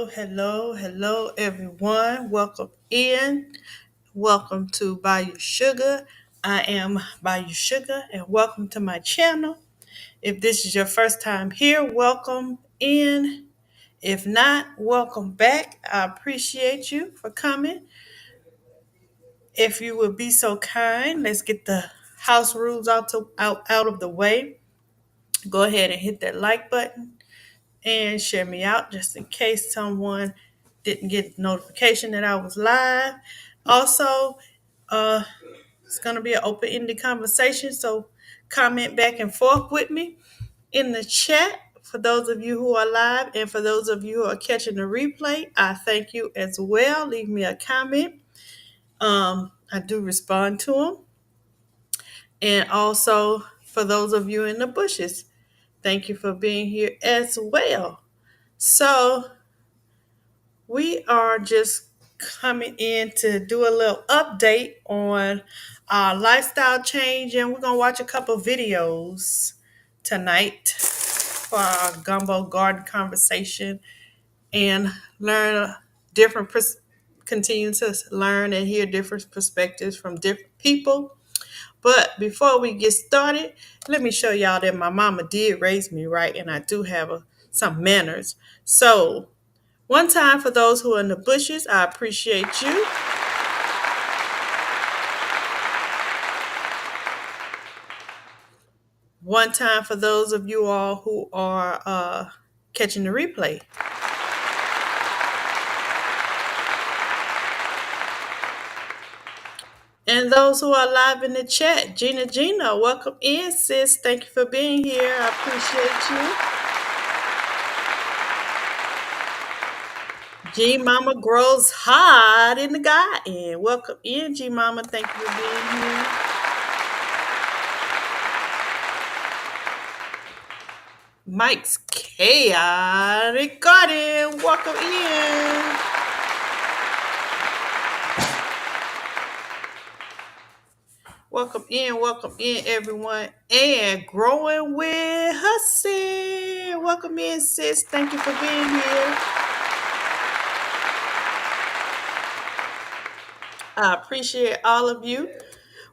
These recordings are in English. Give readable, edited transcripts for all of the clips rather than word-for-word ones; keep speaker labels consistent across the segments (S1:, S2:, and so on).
S1: Hello, hello, everyone. Welcome in. Welcome to Bayou Sugar. I am Bayou Sugar, and welcome to my channel. If this is your first time here, welcome in. If not, welcome back. I appreciate you for coming. If you would be so kind, let's get the house rules out of the way. Go ahead and hit that like button and share me out just in case someone didn't get notification that I was live. Also, uh, it's going to be an open-ended conversation, so comment back and forth with me in the chat. For those of you who are live and for those of you who are catching the replay, I thank you as well. Leave me a comment. I do respond to them. And also, for those of you in the bushes, thank you for being here as well. So, we are just coming in to do a little update on our lifestyle change, and we're going to watch a couple videos tonight for our Gumbo garden conversation and learn different, continue to learn and hear different perspectives from different people. But before we get started, let me show y'all that my mama did raise me right, and I do have some manners. So, one time for those who are in the bushes, I appreciate you. One time for those of you all who are catching the replay. And those who are live in the chat, Gina, welcome in, sis. Thank you for being here. I appreciate you. G Mama grows hot in the garden. Welcome in, G Mama. Thank you for being here. Mike's Chaotic Garden. Welcome in. Welcome in, everyone. And growing with Hussein. Welcome in, sis. Thank you for being here. I appreciate all of you.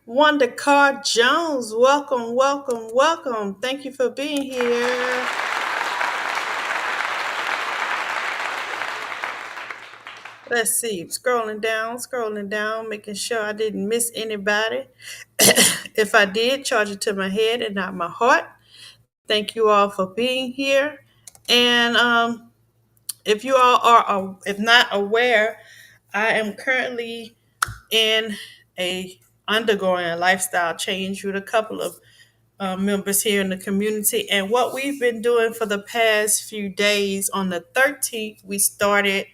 S1: Wonder Car Jones, welcome. Thank you for being here. Let's see, scrolling down, making sure I didn't miss anybody. If I did, charge it to my head and not my heart. Thank you all for being here. And if you all are, if not aware, I am currently in undergoing a lifestyle change with a couple of members here in the community. And what we've been doing for the past few days, on the 13th, we started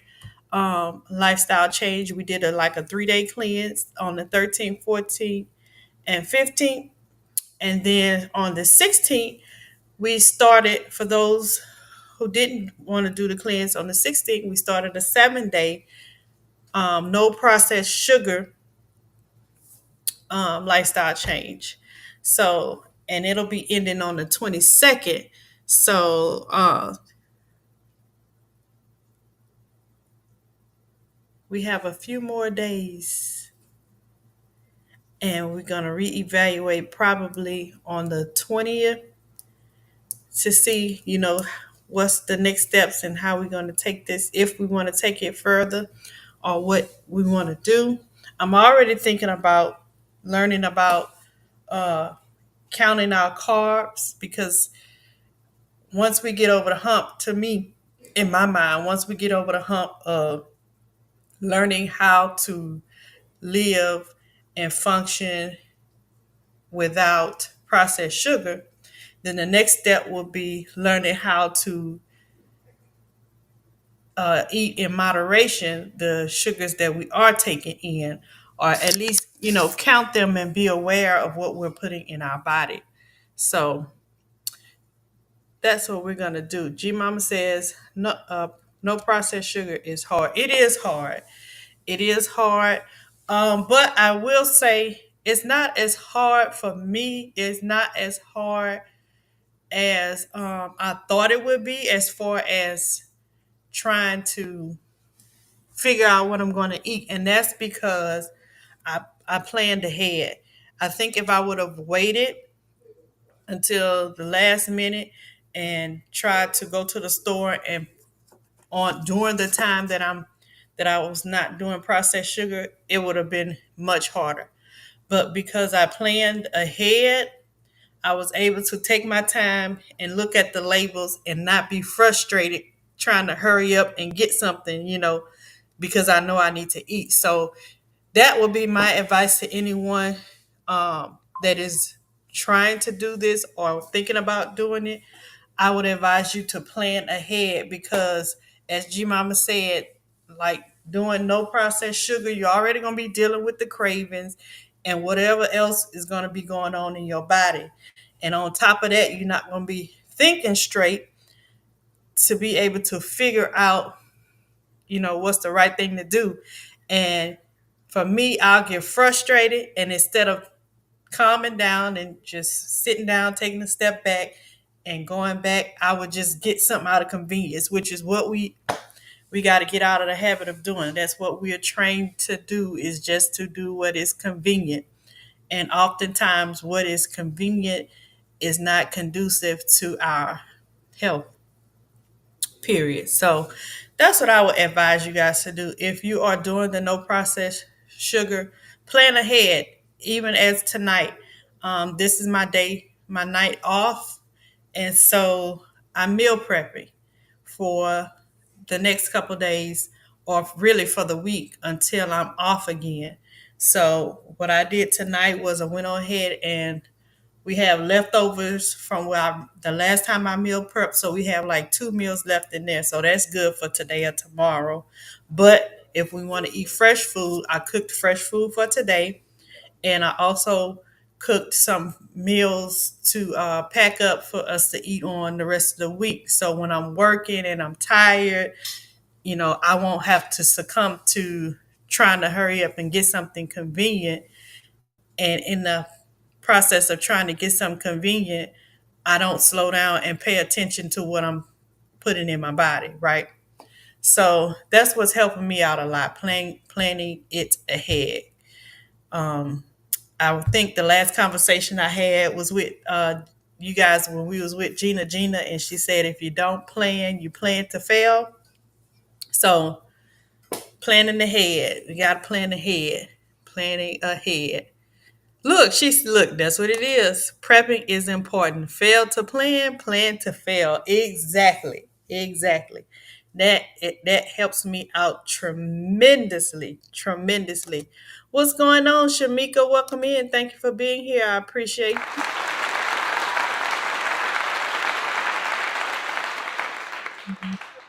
S1: lifestyle change. We did like a 3-day cleanse on the 13th, 14th, and 15th. And then on the 16th, we started, for those who didn't want to do the cleanse on the 16th, we started a 7-day no processed sugar lifestyle change. So, and it'll be ending on the 22nd. So, we have a few more days, and we're going to reevaluate probably on the 20th to see, what's the next steps and how we're going to take this, if we want to take it further or what we want to do. I'm already thinking about learning about counting our carbs, because once we get over the hump, to me, in my mind, once we get over the hump of learning how to live and function without processed sugar, then the next step will be learning how to eat in moderation the sugars that we are taking in, or at least, count them and be aware of what we're putting in our body. So that's what we're gonna do. G Mama says no, no processed sugar is hard. It is hard. It is hard. But I will say it's not as hard for me. It's not as hard as I thought it would be, as far as trying to figure out what I'm going to eat. And that's because I planned ahead. I think if I would have waited until the last minute and tried to go to the store and on during the time that I was not doing processed sugar, it would have been much harder. But because I planned ahead, I was able to take my time and look at the labels and not be frustrated trying to hurry up and get something, because I know I need to eat. So that would be my advice to anyone that is trying to do this or thinking about doing it. I would advise you to plan ahead because, as G Mama said, like doing no processed sugar, you're already going to be dealing with the cravings and whatever else is going to be going on in your body. And on top of that, you're not going to be thinking straight to be able to figure out, what's the right thing to do. And for me, I'll get frustrated. And instead of calming down and just sitting down, taking a step back and going back, I would just get something out of convenience, which is what we got to get out of the habit of doing. That's what we are trained to do, is just to do what is convenient. And oftentimes what is convenient is not conducive to our health, period. So that's what I would advise you guys to do. If you are doing the no processed sugar, plan ahead. Even as tonight, this is my day, my night off. And so I'm meal prepping for the next couple of days, or really for the week until I'm off again. So what I did tonight was I went on ahead and we have leftovers from the last time I meal prepped. So we have like 2 meals left in there. So that's good for today or tomorrow. But if we want to eat fresh food, I cooked fresh food for today. And I also cooked some meals to pack up for us to eat on the rest of the week. So when I'm working and I'm tired, I won't have to succumb to trying to hurry up and get something convenient. And in the process of trying to get something convenient, I don't slow down and pay attention to what I'm putting in my body, right? So that's what's helping me out a lot, planning it ahead. Um, I think the last conversation I had was with you guys when we was with Gina, and she said if you don't plan, you plan to fail. So planning ahead, you got to plan ahead, planning ahead. Look, that's what it is. Prepping is important. Fail to plan, plan to fail. Exactly. Exactly. That helps me out tremendously. Tremendously. What's going on, Shamika? Welcome in. Thank you for being here. I appreciate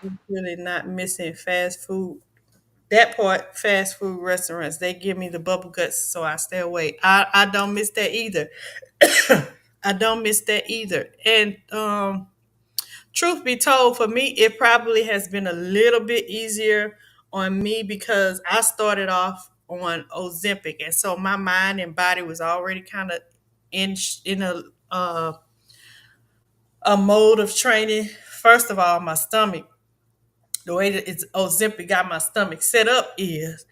S1: you. Really not missing fast food. That part, fast food restaurants, they give me the bubble guts, so I stay away. I don't miss that either. I don't miss that either. And truth be told, for me, it probably has been a little bit easier on me because I started off on Ozempic, and so my mind and body was already kind of in a mode of training. First of all, my stomach, the way that it's Ozempic got my stomach set up is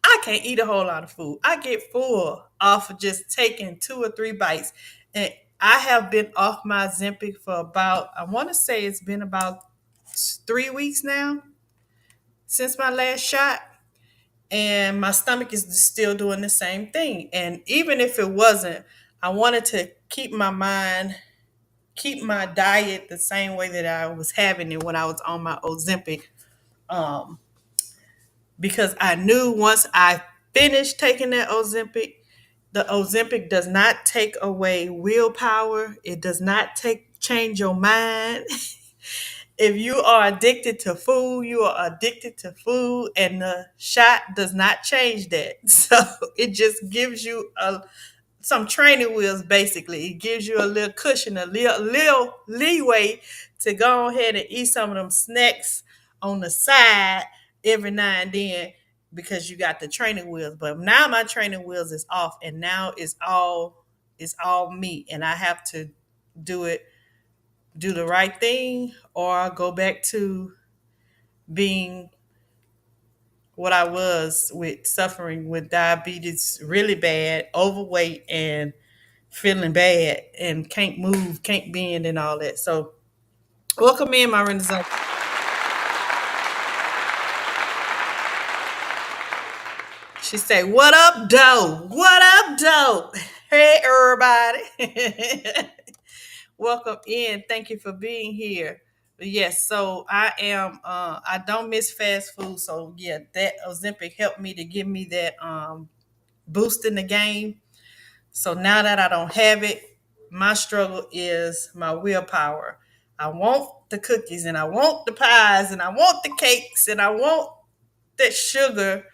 S1: I can't eat a whole lot of food. I get full off of just taking 2 or 3 bites. And I have been off my Ozempic for about, I want to say it's been about 3 weeks now since my last shot. And my stomach is still doing the same thing. And even if it wasn't, I wanted to keep my mind keep my diet the same way that I was having it when I was on my Ozempic. Um, because I knew once I finished taking that Ozempic, the Ozempic does not take away willpower. It does not take change your mind. If you are addicted to food, you are addicted to food, and the shot does not change that. So it just gives you some training wheels. Basically, it gives you a little cushion, a little leeway to go ahead and eat some of them snacks on the side every now and then because you got the training wheels. But now my training wheels is off, and now it's all me, and I have to do it, do the right thing, or go back to being what I was, with suffering with diabetes really bad, overweight, and feeling bad, and can't move, can't bend, and all that. So, welcome in, my Renaissance. She say, "What up, doe? What up, doe? Hey, everybody." Welcome in. Thank you for being here. Yes, so I am. I don't miss fast food. So yeah, that Ozempic helped me to give me that boost in the game. So now that I don't have it, my struggle is my willpower. I want the cookies, and I want the pies, and I want the cakes, and I want that sugar.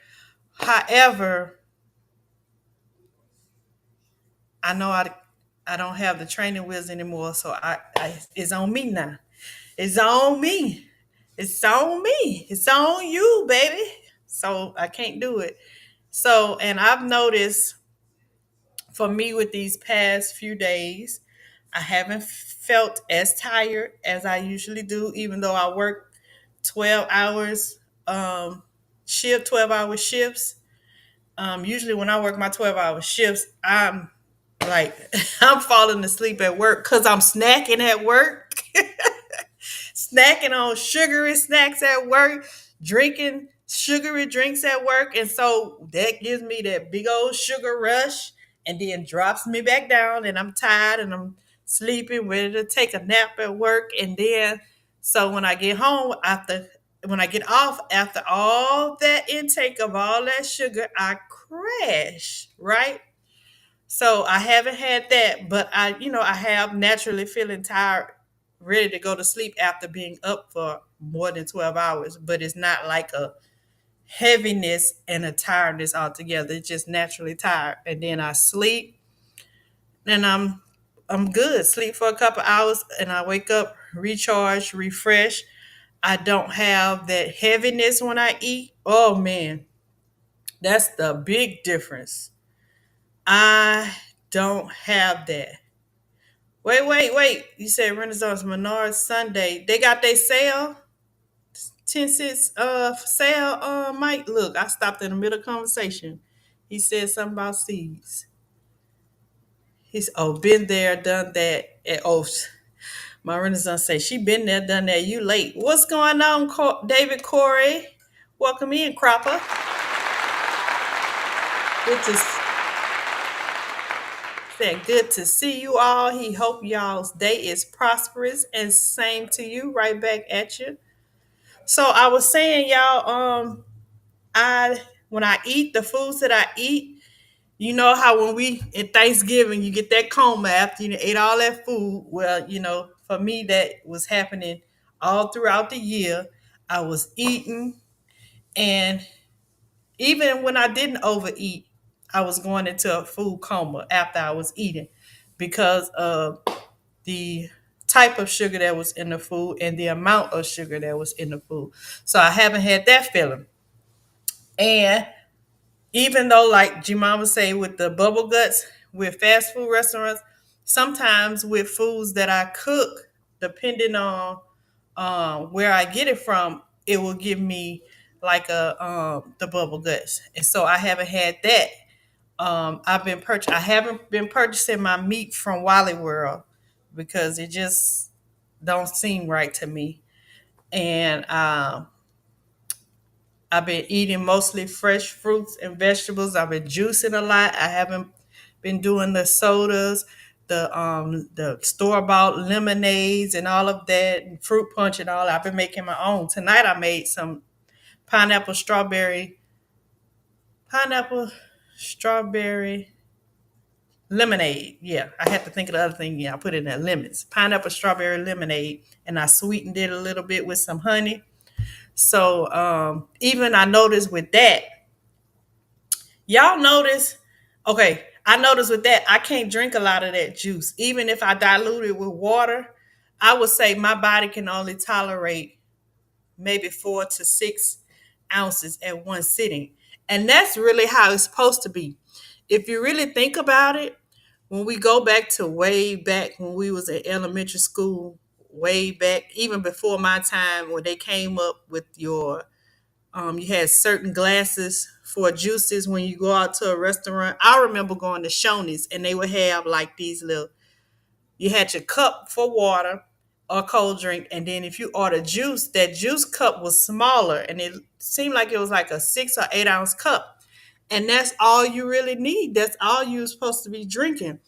S1: However, I know I don't have the training wheels anymore, so I it's on me now. It's on me. It's on me. It's on you, baby. So I can't do it. So, and I've noticed for me with these past few days, I haven't felt as tired as I usually do, even though I work 12 hours shift, 12-hour shifts. Usually when I work my 12-hour shifts, I'm like I'm falling asleep at work because I'm snacking at work. Snacking on sugary snacks at work, drinking sugary drinks at work. And so that gives me that big old sugar rush and then drops me back down. And I'm tired and I'm sleeping, ready to take a nap at work. And then, so when I get home, when I get off after all that intake of all that sugar, I crash, right? So I haven't had that, but I have naturally feeling tired, ready to go to sleep after being up for more than 12 hours. But it's not like a heaviness and a tiredness altogether. It's just naturally tired. And then I sleep and I'm good. Sleep for a couple hours and I wake up, recharge, refresh. I don't have that heaviness when I eat. Oh man, that's the big difference. I don't have that. Wait. You said Renaissance Menards Sunday. They got their sale, 10 cents sale, Mike. Look, I stopped in the middle of conversation. He said something about seeds. He's been there, done that. And, my Renaissance say she been there, done that. You late. What's going on, David Corey? Welcome in, Cropper. Good to Said good to see you all. He hope y'all's day is prosperous and same to you. Right back at you. So I was saying, y'all, I when I eat the foods that I eat, you know how when we in Thanksgiving you get that coma after you ate all that food. Well, for me that was happening all throughout the year. I was eating, and even when I didn't overeat, I was going into a food coma after I was eating because of the type of sugar that was in the food and the amount of sugar that was in the food. So I haven't had that feeling. And even though, like Jemima say, with the bubble guts with fast food restaurants, sometimes with foods that I cook, depending on where I get it from, it will give me like the bubble guts, and so I haven't had that. I haven't been purchasing my meat from Wally World because it just don't seem right to me. And I've been eating mostly fresh fruits and vegetables. I've been juicing a lot. I haven't been doing the sodas. the store bought lemonades and all of that, and fruit punch and all. I've been making my own. Tonight I made some pineapple strawberry pineapple strawberry lemonade. Yeah, I had to think of the other thing. Yeah, I put in there lemons. Pineapple strawberry lemonade, and I sweetened it a little bit with some honey. So even I noticed with that, y'all notice. Okay, I noticed with that I can't drink a lot of that juice. Even if I dilute it with water, I would say my body can only tolerate maybe 4 to 6 ounces at one sitting. And that's really how it's supposed to be. If you really think about it, when we go back to way back when we was in elementary school, way back, even before my time, when they came up with your, you had certain glasses for juices when you go out to a restaurant. I remember going to Shoney's and they would have like these little, you had your cup for water or cold drink, and then if you order juice, that juice cup was smaller, and it seemed like it was like a 6 or 8 ounce cup, and that's all you really need. That's all you're supposed to be drinking,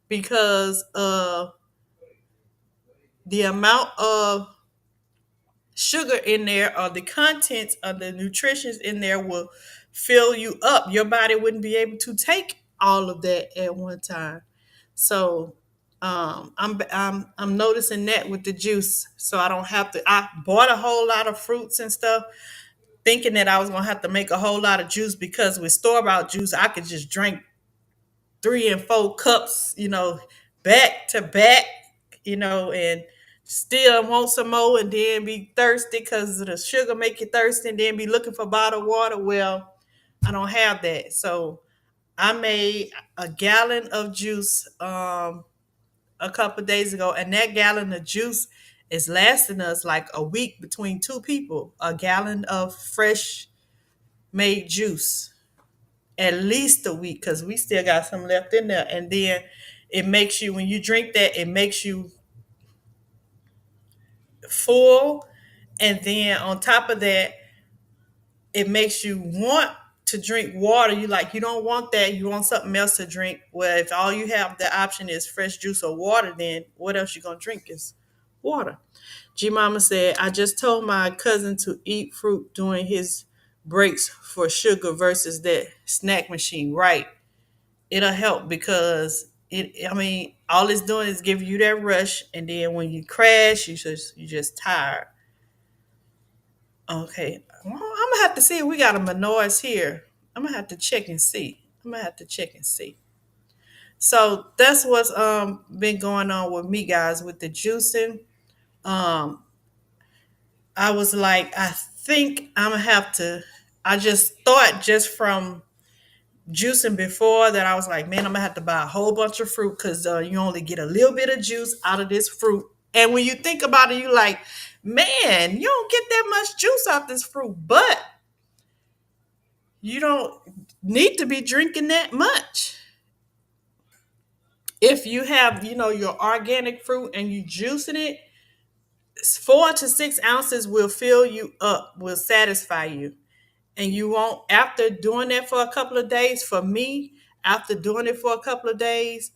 S1: because the amount of sugar in there or the contents of the nutritions in there will fill you up. Your body wouldn't be able to take all of that at one time. So I'm noticing that with the juice, so I don't have to. I bought a whole lot of fruits and stuff, thinking that I was gonna have to make a whole lot of juice, because with store bought juice I could just drink 3 and 4 cups, back to back, and still want some more, and then be thirsty because the sugar make you thirsty, and then be looking for bottled water. Well, I don't have that, so I made a gallon of juice a couple of days ago, and that gallon of juice is lasting us like a week between two people. A gallon of fresh made juice, at least a week, because we still got some left in there. And then it makes you, when you drink that, it makes you full. And then on top of that, it makes you want to drink water. You don't want that. You want something else to drink. Well, if all you have the option is fresh juice or water, then what else you gonna drink is water. G Mama said, I just told my cousin to eat fruit during his breaks for sugar versus that snack machine. Right. It'll help, because all it's doing is giving you that rush, and then when you crash, you just tired. Okay. Well, I'm gonna have to see if we got a Menoris here. I'm gonna have to check and see. So that's what's been going on with me, guys, with the juicing. Um I was like, I think I'm gonna have to. I just thought, just from juicing before, that I was like, man, I'm gonna have to buy a whole bunch of fruit, because you only get a little bit of juice out of this fruit. And when you think about it, you like, man, you don't get that much juice out this fruit, but you don't need to be drinking that much. If you have, your organic fruit and you juicing it, 4 to 6 ounces will fill you up, will satisfy you. And you won't, after doing that for a couple of days, for me, after doing it for a couple of days,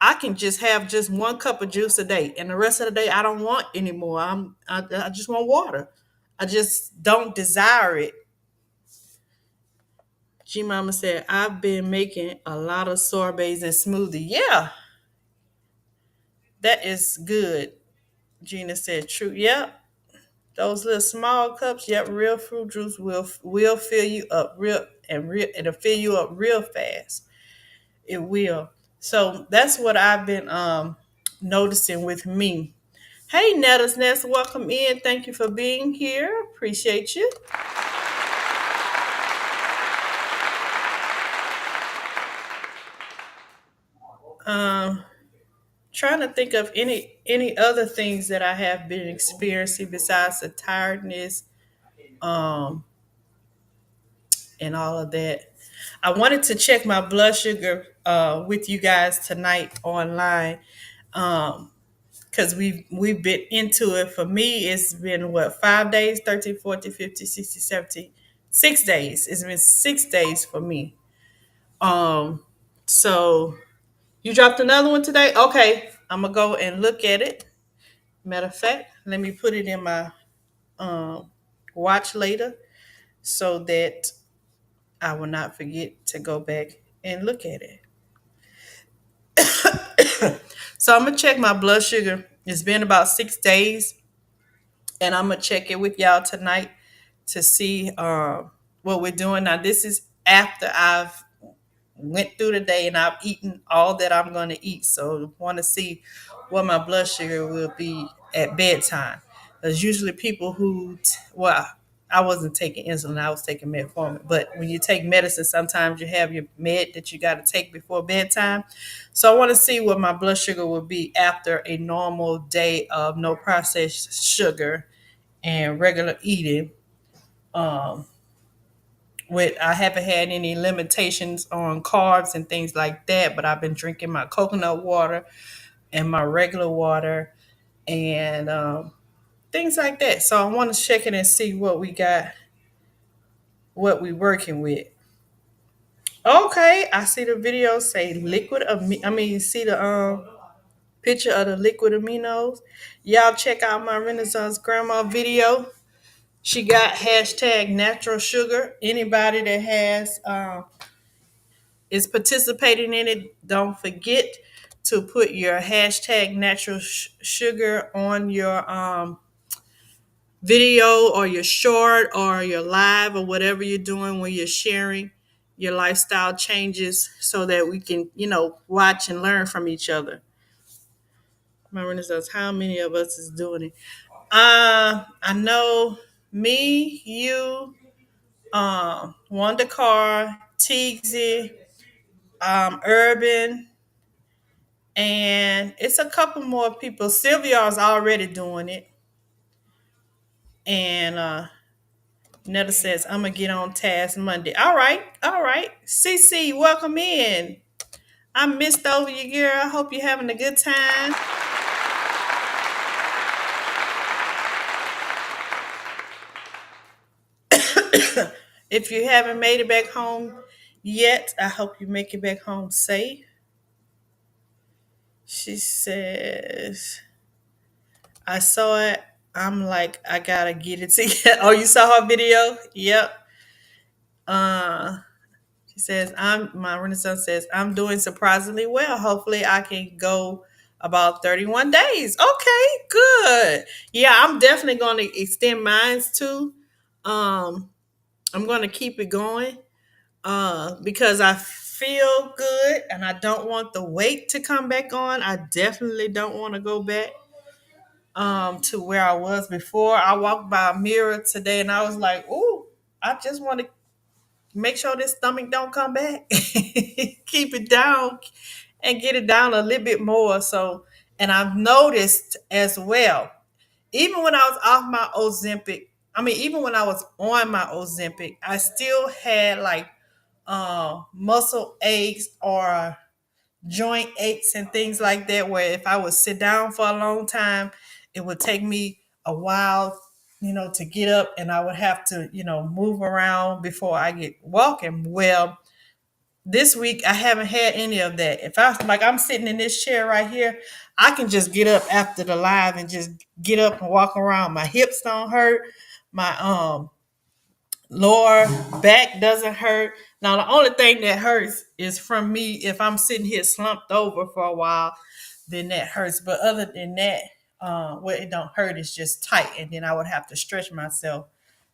S1: I can just have just 1 cup of juice a day, and the rest of the day I don't want anymore. I just want water. I just don't desire it. G Mama said, I've been making a lot of sorbets and smoothie. Yeah, that is good. Gina said, true. Yep. Those little small cups, yep, real fruit juice will fill you up it'll fill you up real fast. It will. So that's what I've been noticing with me. Hey, Netta's Nest, welcome in. Thank you for being here. Appreciate you. Um, Trying to think of any other things that I have been experiencing besides the tiredness, um, and all of that. I wanted to check my blood sugar with you guys tonight online. Because we've been into it. For me, it's been what, 5 days, 13, 14, 15, 16, 17, 6 days. It's been 6 days for me. Um, so You dropped another one today? Okay. I'm gonna go and look at it. Matter of fact, let me put it in my um watch later so that I will not forget to go back and look at it. So I'm gonna check my blood sugar. It's been about 6 days, and I'm gonna check it with y'all tonight to see what we're doing. Now this is after I've went through the day and I've eaten all that I'm going to eat. So I want to see what my blood sugar will be at bedtime. There's usually people well, I wasn't taking insulin, I was taking metformin. But when you take medicine, sometimes you have your med that you got to take before bedtime. So I want to see what my blood sugar will be after a normal day of no processed sugar and regular eating. Um, with I haven't had any limitations on carbs and things like that, but I've been drinking my coconut water and my regular water and things like that. So I want to check it and see what we got, what we working with. Okay, I see the video say see the picture of the liquid aminos. Y'all check out my Renaissance grandma video. She got hashtag natural sugar. Anybody that has is participating in it, don't forget to put your hashtag natural sugar on your video or your short or your live or whatever you're doing when you're sharing your lifestyle changes so that we can, watch and learn from each other. Remember, says how many of us is doing it. I know me, you, Wanda Carr, Teagsy, Urban, and it's a couple more people. Sylvia's already doing it, and Netta says I'm gonna get on task Monday. All right, all right. CC, welcome in. I missed over you, girl. I hope you're having a good time. If you haven't made it back home yet, I hope you make it back home safe. She says, I saw it. I'm like, I gotta get it together. Oh, you saw her video? Yep. Uh, She says, my Renaissance says, I'm doing surprisingly well. Hopefully I can go about 31 days. Okay, good. Yeah, I'm definitely going to extend mine too. Um, I'm going to keep it going because I feel good and I don't want the weight to come back on. I definitely don't want to go back to where I was before. I walked by a mirror today and I was like, ooh, I just want to make sure this stomach don't come back. Keep it down and get it down a little bit more. So, and I've noticed as well, even when I was off my Ozempic, even when I was on my Ozempic, I still had like muscle aches or joint aches and things like that, where if I would sit down for a long time, it would take me a while, to get up and I would have to, move around before I get walking. Well, this week I haven't had any of that. If I'm sitting in this chair right here, I can just get up after the live and just get up and walk around. My hips don't hurt. My lower back doesn't hurt. Now the only thing that hurts is from me if I'm sitting here slumped over for a while, then that hurts. But other than that, what it don't hurt is just tight, and then I would have to stretch myself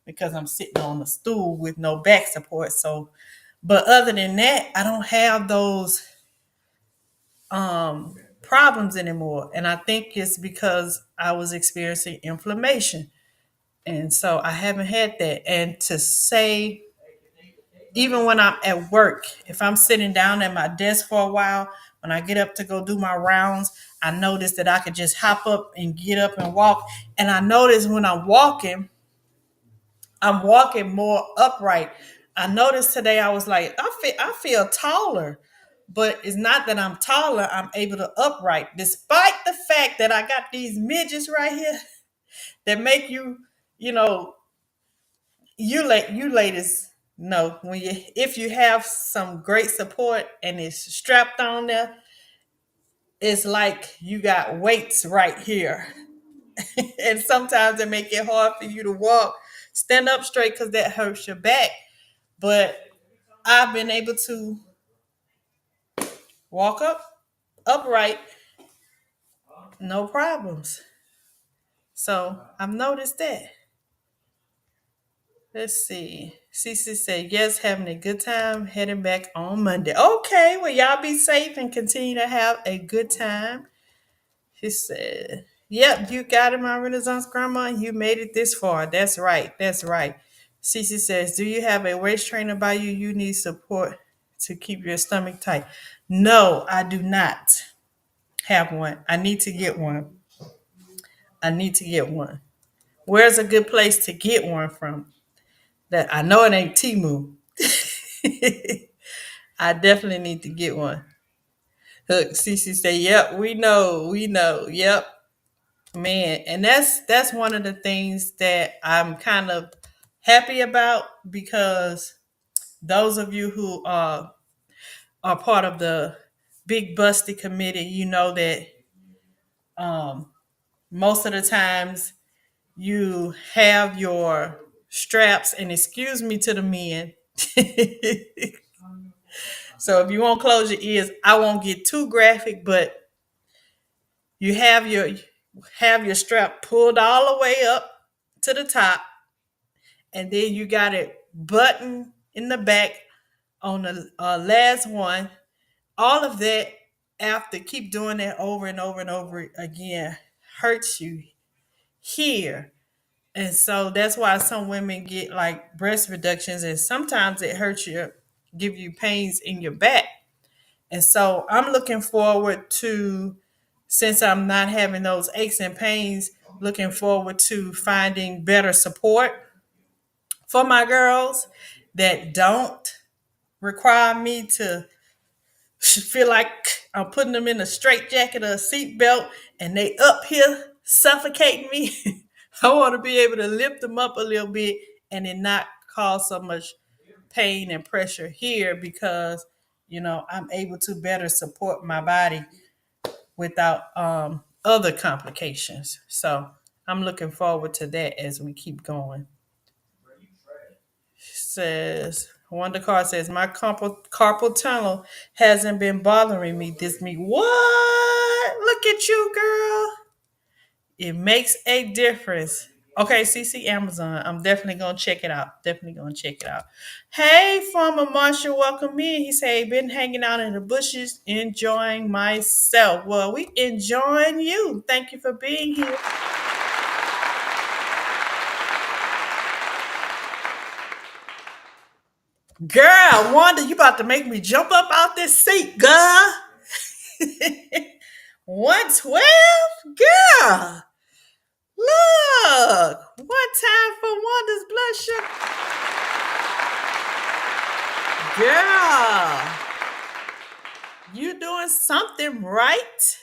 S1: because I'm sitting on a stool with no back support. So, but other than that, I don't have those problems anymore, and I think it's because I was experiencing inflammation, and so I haven't had that. And to say even when I'm at work, if I'm sitting down at my desk for a while, when I get up to go do my rounds, I notice that I could just hop up and get up and walk. And I notice when I'm walking more upright. I noticed today I was like, I feel taller, but it's not that I'm taller. I'm able to upright, despite the fact that I got these midgets right here that make you know, you ladies know when you if you have some great support and it's strapped on there, it's like you got weights right here. And sometimes it make it hard for you to walk, stand up straight because that hurts your back. But I've been able to walk upright, no problems. So I've noticed that. Let's see. Cece said, yes, having a good time, heading back on Monday. Okay, well, y'all be safe and continue to have a good time. She said, yep, you got it, my Renaissance grandma. You made it this far. That's right. That's right. Cece says, do you have a waist trainer by you? You need support to keep your stomach tight. No, I do not have one. I need to get one. I need to get one. Where's a good place to get one from? That I know it ain't Timu. I definitely need to get one. Look, Cece say, "Yep, we know, yep, man." And that's one of the things that I'm kind of happy about because those of you who are part of the Big Busty committee, you know that um, most of the times you have your straps, and excuse me to the men. So if you won't close your ears, I won't get too graphic, but you have your strap pulled all the way up to the top, and then you got it buttoned in the back on the last one. All of that, after keep doing that over and over and over again, hurts you here. And so that's why some women get like breast reductions, and sometimes it hurts you, give you pains in your back. And so I'm looking forward to, since I'm not having those aches and pains, looking forward to finding better support for my girls that don't require me to feel like I'm putting them in a straight jacket or a seatbelt and they up here suffocating me. I want to be able to lift them up a little bit and then not cause so much pain and pressure here because I'm able to better support my body without other complications. So I'm looking forward to that as we keep going. Says Wonder Car says my carpal tunnel hasn't been bothering me this week. What? Look at you, girl. It makes a difference. Okay, CC Amazon. I'm definitely gonna check it out. Definitely gonna check it out. Hey, former Marshall, welcome in. He said, been hanging out in the bushes, enjoying myself. Well, we enjoying you. Thank you for being here. Girl, Wanda, you about to make me jump up out this seat, girl. 112? Girl. Look. One time for Wanda's blood sugar. Girl. You doing something right?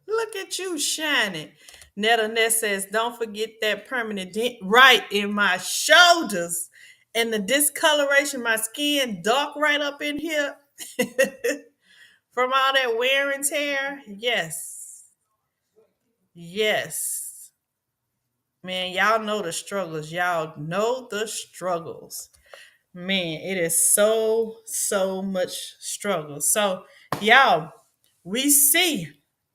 S1: Look at you shining. Netta Nett says, don't forget that permanent dent right in my shoulders. And the discoloration, my skin dark right up in here. From all that wear and tear. Yes. Yes. Man, y'all know the struggles. Y'all know the struggles. Man, it is so much struggle. So, y'all, we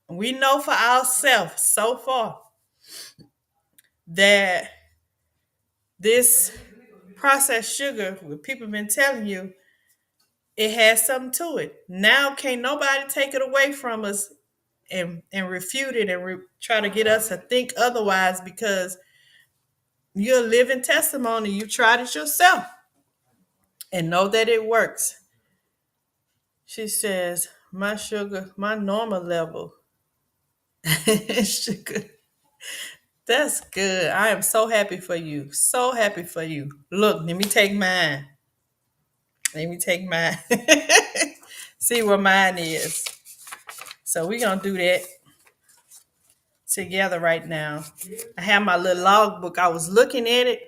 S1: know for ourselves so far that this processed sugar, what people been telling you, it has something to it. Now, can't nobody take it away from us and refute it and try to get us to think otherwise because you're a living testimony. You tried it yourself and know that it works. She says, my sugar, my normal level. Sugar. That's good. I am so happy for you. So happy for you. Look, let me take mine. Let me take mine. See where mine is. So we're going to do that together right now. I have my little logbook. I was looking at it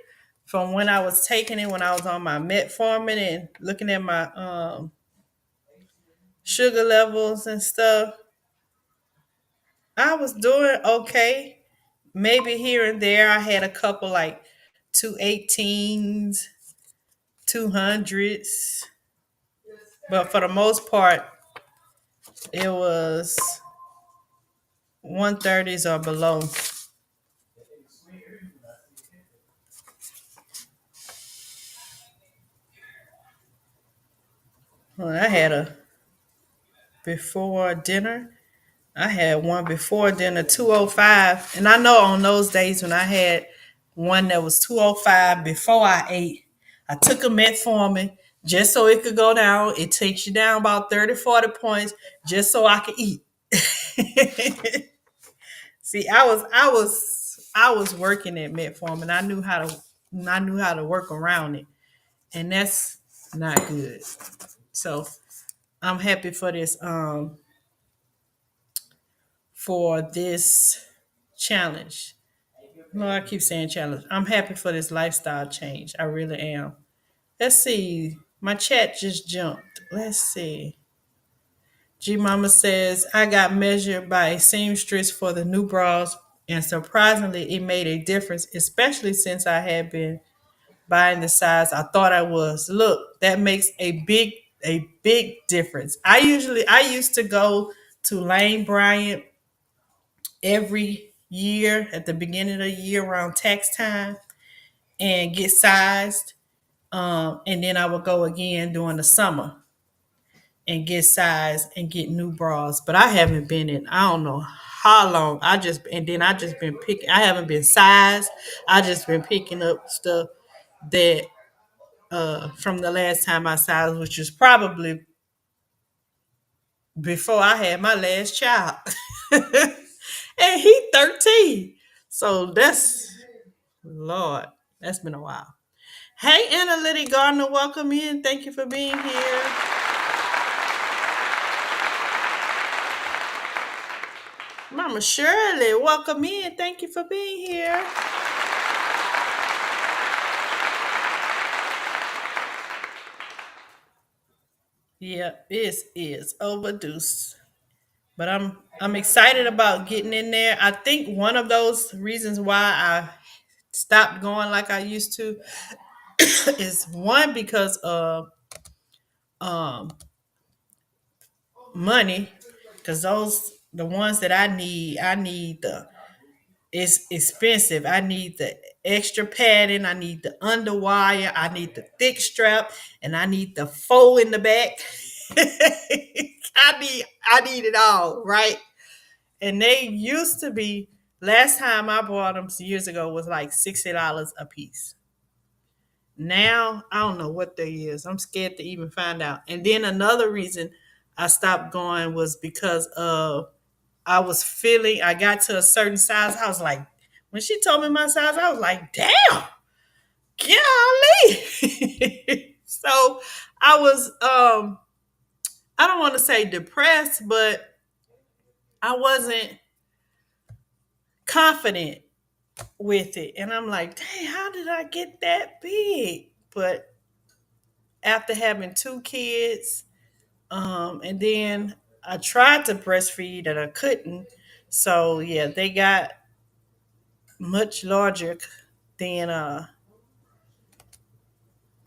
S1: from when I was taking it when I was on my metformin and looking at my sugar levels and stuff. I was doing okay. Maybe here and there I had a couple like 218s, 200s, but for the most part it was 130s or below. Well, I had a before dinner. I had one before dinner, 205. And I know on those days when I had one that was 205 before I ate, I took a metformin just so it could go down. It takes you down about 30, 40 points just so I could eat. See, I was working at metformin. I knew how to work around it. And that's not good. So I'm happy for this challenge. No, I keep saying challenge. I'm happy for this lifestyle change. I really am. Let's see. My chat just jumped. Let's see. G Mama says, I got measured by a seamstress for the new bras, and surprisingly, it made a difference, especially since I had been buying the size I thought I was. Look, that makes a big difference. I used to go to Lane Bryant every year at the beginning of the year around tax time and get sized. And then I would go again during the summer and get sized and get new bras. But I haven't been in I don't know how long. I just been picking. I haven't been sized. I just been picking up stuff that from the last time I sized, which was probably before I had my last child. And he 13. So that's Lord, that's been a while. Hey, Analytic Gardner, welcome in. Thank you for being here. Mama Shirley, welcome in. Thank you for being here. Yeah, this is overdue. But I'm excited about getting in there. I think one of those reasons why I stopped going like I used to is one because of um money. Because those the ones that I need the it's expensive. I need the extra padding. I need the underwire. I need the thick strap, and I need the faux in the back. I need it all, right? And they used to be. Last time I bought them years ago was like $60 a piece. Now I don't know what they is. I'm scared to even find out. And then another reason I stopped going was because of I was feeling I got to a certain size. I was like, when she told me my size, I was like, damn, golly. So I was I don't want to say depressed, but I wasn't confident with it. And I'm like, dang, how did I get that big? But after having two kids, and then I tried to breastfeed and I couldn't. So yeah, they got much larger than I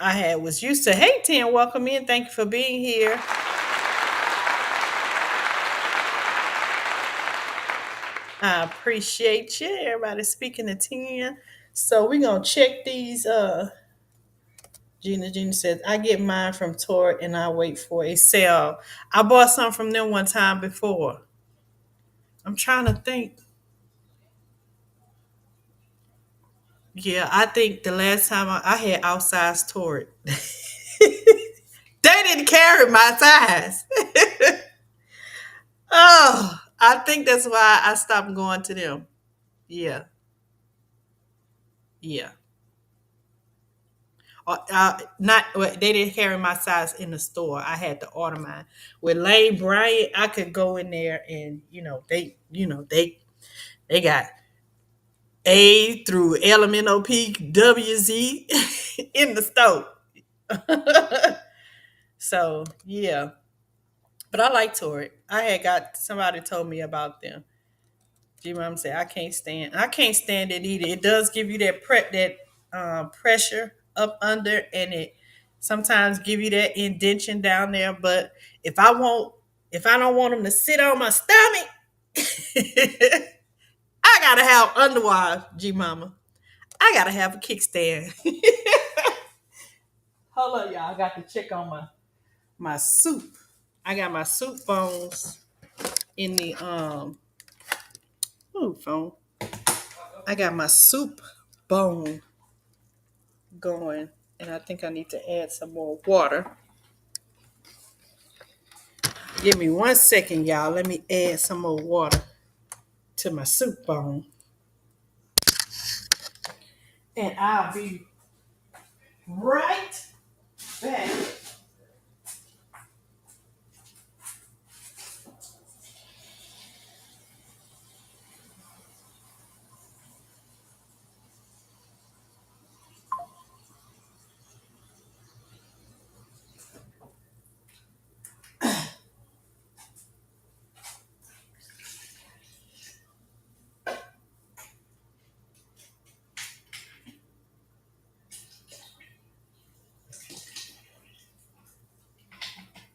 S1: had was used to. Hey, Tim, welcome in. Thank you for being here. I appreciate you. Everybody speaking to 10. So we're gonna check these. Gina says, I get mine from Tort and I wait for a sale. I bought some from them one time before. I'm trying to think. Yeah, I think the last time I had outsized Tort. They didn't carry my size. Oh, I think that's why I stopped going to them. Yeah, yeah. Not well, they didn't carry my size in the store. I had to order mine. With Lane Bryant, I could go in there and they got A through LMNOP in the store. So yeah, but I like Torrid. I had got somebody told me about them. G Mom said, I can't stand it either. It does give you that pressure up under, and it sometimes give you that indention down there. But if I want, if I don't want them to sit on my stomach, I gotta have underwire, G Mama. I gotta have a kickstand. Hold on, y'all. I got to check on my soup. I got my soup bones in the phone. I got my soup bone going, and I think I need to add some more water. Give me 1 second, y'all. Let me add some more water to my soup bone, and I'll be right back.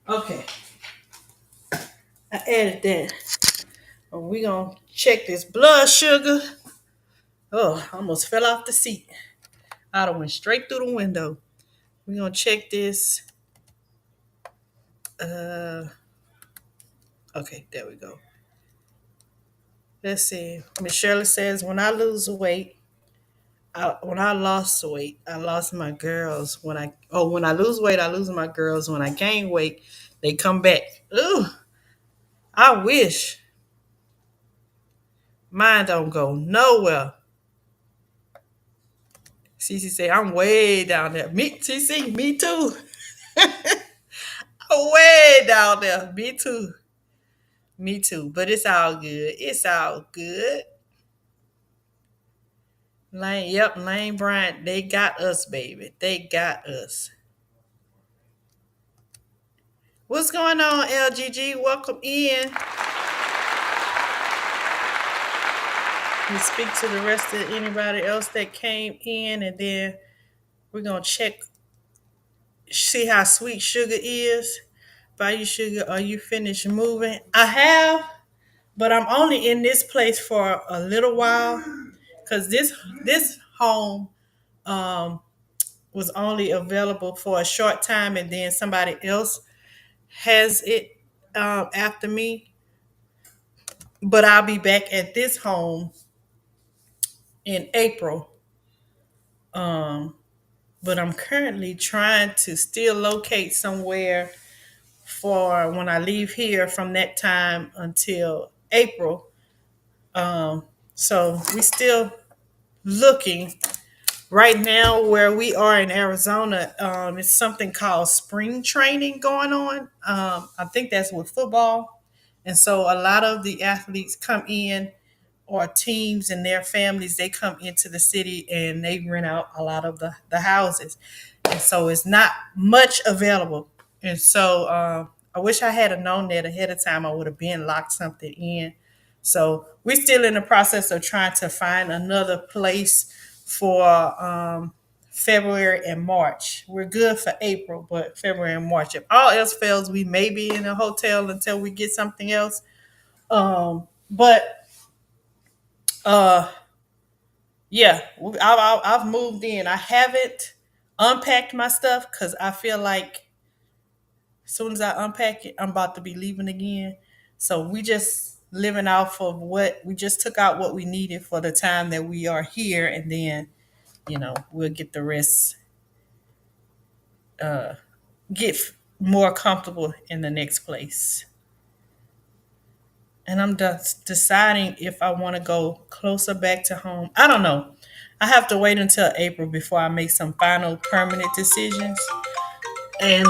S1: Okay, I added that. And we gonna check this blood sugar. Oh, I almost fell off the seat. I done went straight through the window. We gonna check this. Uh, okay, there we go. Let's see. Miss Shirley says, when I lose weight, when I lost weight, I lost my girls. When I lose weight, I lose my girls. When I gain weight, they come back. Ooh, I wish mine don't go nowhere. Cece say, I'm way down there. Me, Cece, me too. Way down there. Me too. Me too. But it's all good. It's all good. Lane Bryant, they got us, baby. They got us. What's going on, LGG? Welcome in. We speak to the rest of anybody else that came in, and then we're gonna check, see how sweet sugar is. Bayou Sugar, are you finished moving? I have, but I'm only in this place for a little while because this home um, was only available for a short time, and then somebody else has it after me. But I'll be back at this home in April. Um, but I'm currently trying to still locate somewhere for when I leave here from that time until April. Um, so we still looking. Right now, where we are in Arizona, it's something called spring training going on. I think that's with football. And so a lot of the athletes come in, or teams and their families, they come into the city and they rent out a lot of the houses. And so it's not much available. And so I wish I had known that ahead of time. I would have been locked something in. So we're still in the process of trying to find another place for February and March. We're good for April, but February and March. If all else fails, we may be in a hotel until we get something else. But uh, yeah, I've moved in. I haven't unpacked my stuff because I feel like as soon as I unpack it, I'm about to be leaving again. So we just living off of what we just took out what we needed for the time that we are here, and then we'll get the rest, uh, get more comfortable in the next place. And I'm just deciding if I want to go closer back to home. I don't know. I have to wait until April before I make some final permanent decisions. And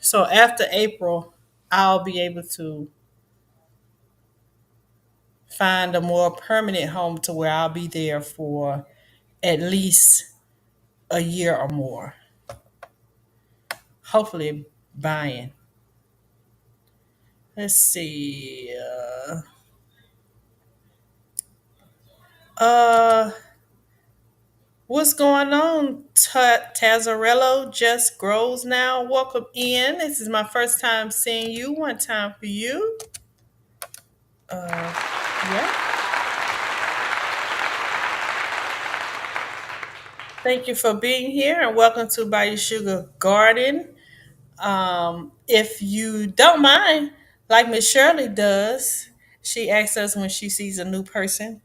S1: so after April, I'll be able to find a more permanent home to where I'll be there for at least a year or more. Hopefully, buying. Let's see. Uh, what's going on? Tazarello just grows now. Welcome in. This is my first time seeing you. One time for you. Yeah. Thank you for being here and welcome to Bayou Sugar Garden. If you don't mind, like Miss Shirley does, she asks us when she sees a new person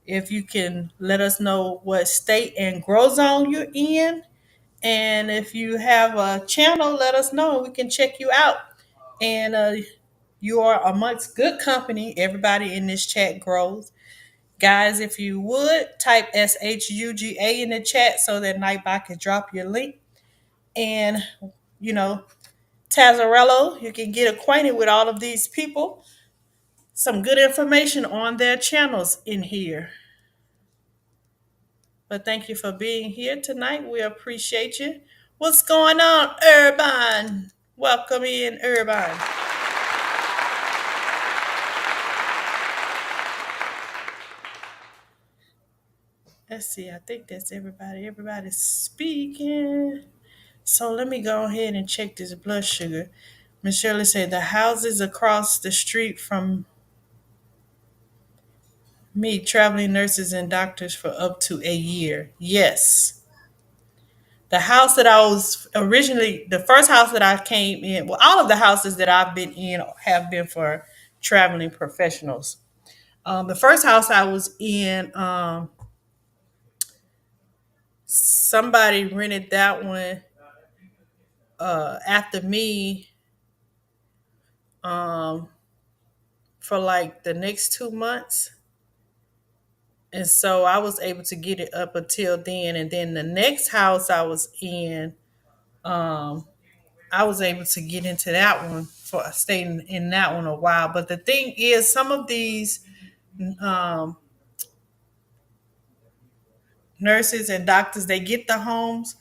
S1: if you can let us know what state and grow zone you're in. And if you have a channel, let us know and we can check you out. And you are amongst good company. Everybody in this chat grows. Guys, if you would, type SHUGA in the chat so that Nightbot can drop your link. And, you know, Tazarello, you can get acquainted with all of these people. Some good information on their channels in here. But thank you for being here tonight. We appreciate you. What's going on, Urban? Welcome in, Urban. Let's see. I think that's everybody. Everybody's speaking. So let me go ahead and check this blood sugar. Miss Shirley said the houses across the street from me, traveling nurses and doctors for up to a year. Yes. The house that I was originally, the first house that I came in, well, all of the houses that I've been in have been for traveling professionals. The first house I was in, somebody rented that one after me um, for like the next 2 months. And so I was able to get it up until then. And then the next house I was in, um, I was able to get into that one for staying in that one a while. But the thing is, some of these um, nurses and doctors, they get the homes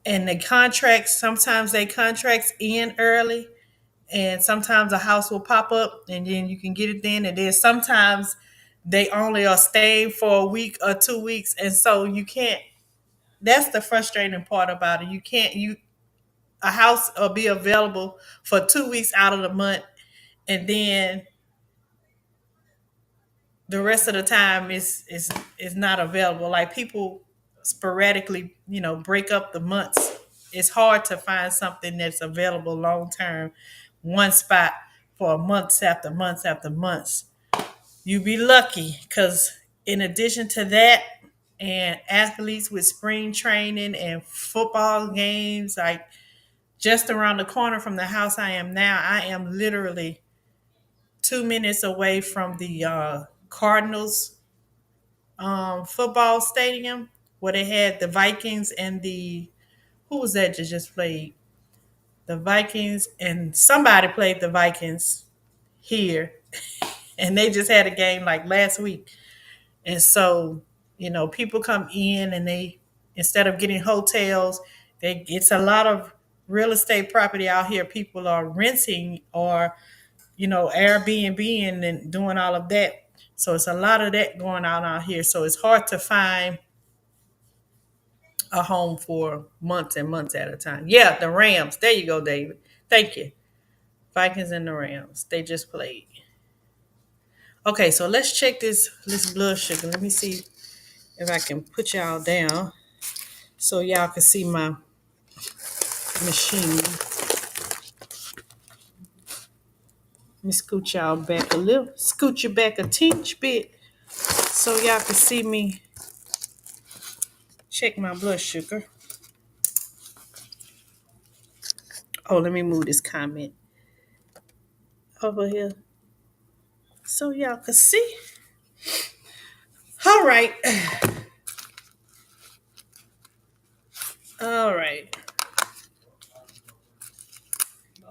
S1: and the contracts. Sometimes they contracts in early, and sometimes a house will pop up, and then you can get it then. And then sometimes they only are staying for a week or 2 weeks, and so you can't. That's the frustrating part about it. You can't you a house will be available for 2 weeks out of the month, and then the rest of the time is not available. Like people sporadically, break up the months. It's hard to find something that's available long term, one spot for months after months after months. You be lucky because in addition to that, and athletes with spring training and football games, like just around the corner from the house I am now, I am literally 2 minutes away from the Cardinals football stadium where they had the Vikings and the who was that just played? The Vikings and somebody played the Vikings here, and they just had a game like last week. And so, people come in and they instead of getting hotels, it's a lot of real estate property out here. People are renting or Airbnb and doing all of that. So it's a lot of that going on out here. So it's hard to find a home for months and months at a time. Yeah, the Rams. There you go, David. Thank you. Vikings and the Rams. They just played. Okay, so let's check this blood sugar. Let me see if I can put y'all down so y'all can see my machine. Let me scoot y'all back a little. Scoot you back a teeny bit so y'all can see me check my blood sugar. Oh, let me move this comment over here so y'all can see. All right. All right.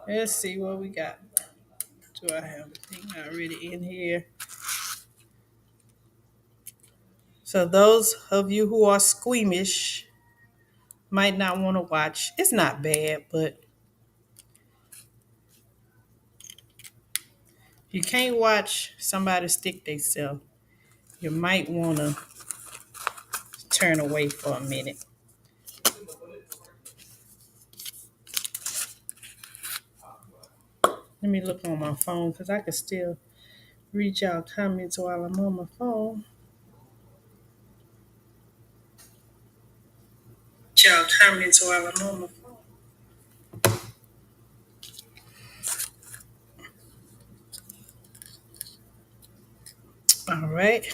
S1: Let's see what we got. Do I have anything already in here? So those of you who are squeamish might not want to watch. It's not bad, but You can't watch somebody stick themselves. You might want to turn away for a minute. Let me look on my phone because I can still read y'all comments while I'm on my phone. Y'all comments while I'm on my phone. All right.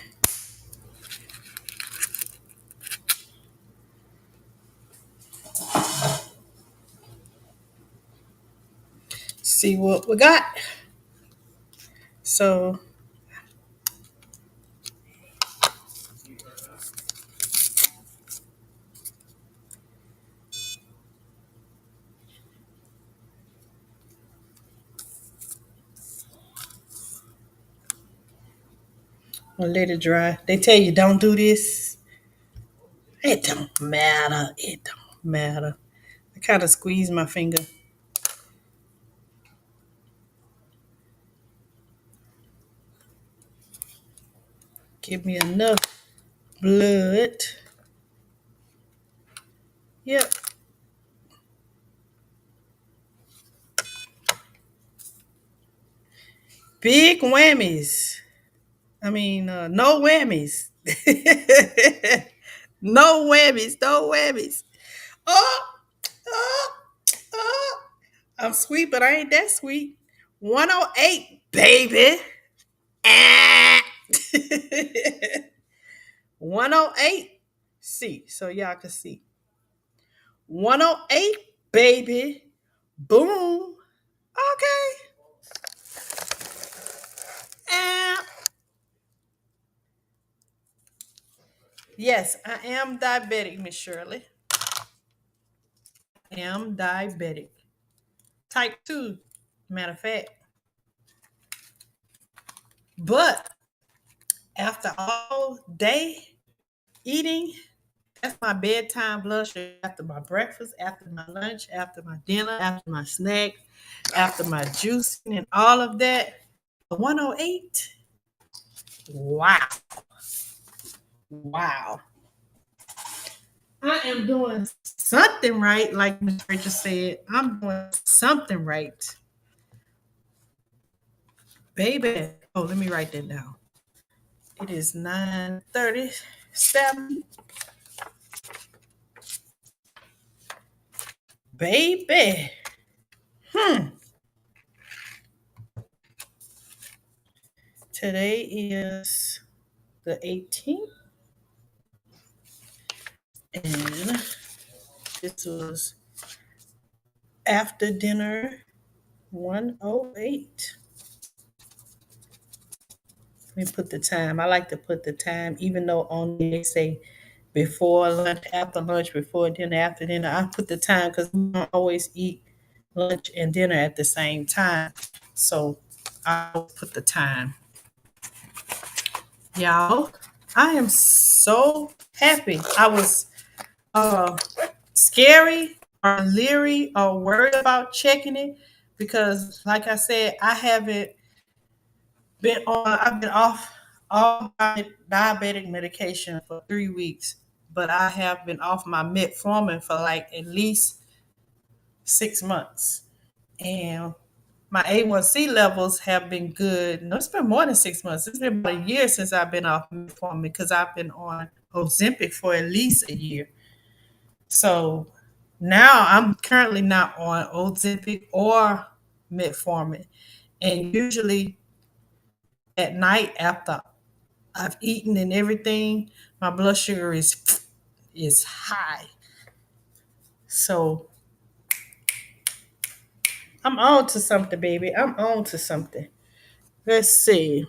S1: See what we got. So I'll let it dry. They tell you don't do this. It don't matter. It don't matter. I kind of squeeze my finger. Give me enough blood. Yep. Big whammies. I mean, no whammies. No whammies. No whammies. Oh, oh, oh. I'm sweet, but I ain't that sweet. 108, baby. Ah. 108. See, so y'all can see. 108, baby. Boom. Okay. Ah. Yes, I am diabetic, Miss Shirley. I am diabetic. Type 2, matter of fact. But after all day eating, that's my bedtime blood sugar. After my breakfast, after my lunch, after my dinner, after my snack, after my juicing and all of that. 108. Wow. Wow. I am doing something right, like Miss Rachel said. I'm doing something right. Baby. Oh, let me write that down. It is 9:37. Baby. Hmm. Today is the 18th. And this was after dinner 108. Let me put the time. I like to put the time, even though on they say before lunch, after lunch, before dinner, after dinner. I put the time because we don't always eat lunch and dinner at the same time. So I put the time. Y'all, I am so happy. I was uh scary or leery or worried about checking it because like I said, I've been off all my diabetic medication for 3 weeks, but I have been off my metformin for like at least 6 months. And my A1C levels have been good. No, it's been more than 6 months. It's been about a year since I've been off metformin because I've been on Ozempic for at least a year. So now I'm currently not on Ozempic or metformin. And usually at night after I've eaten and everything, my blood sugar is high. So I'm on to something, baby. I'm on to something. Let's see.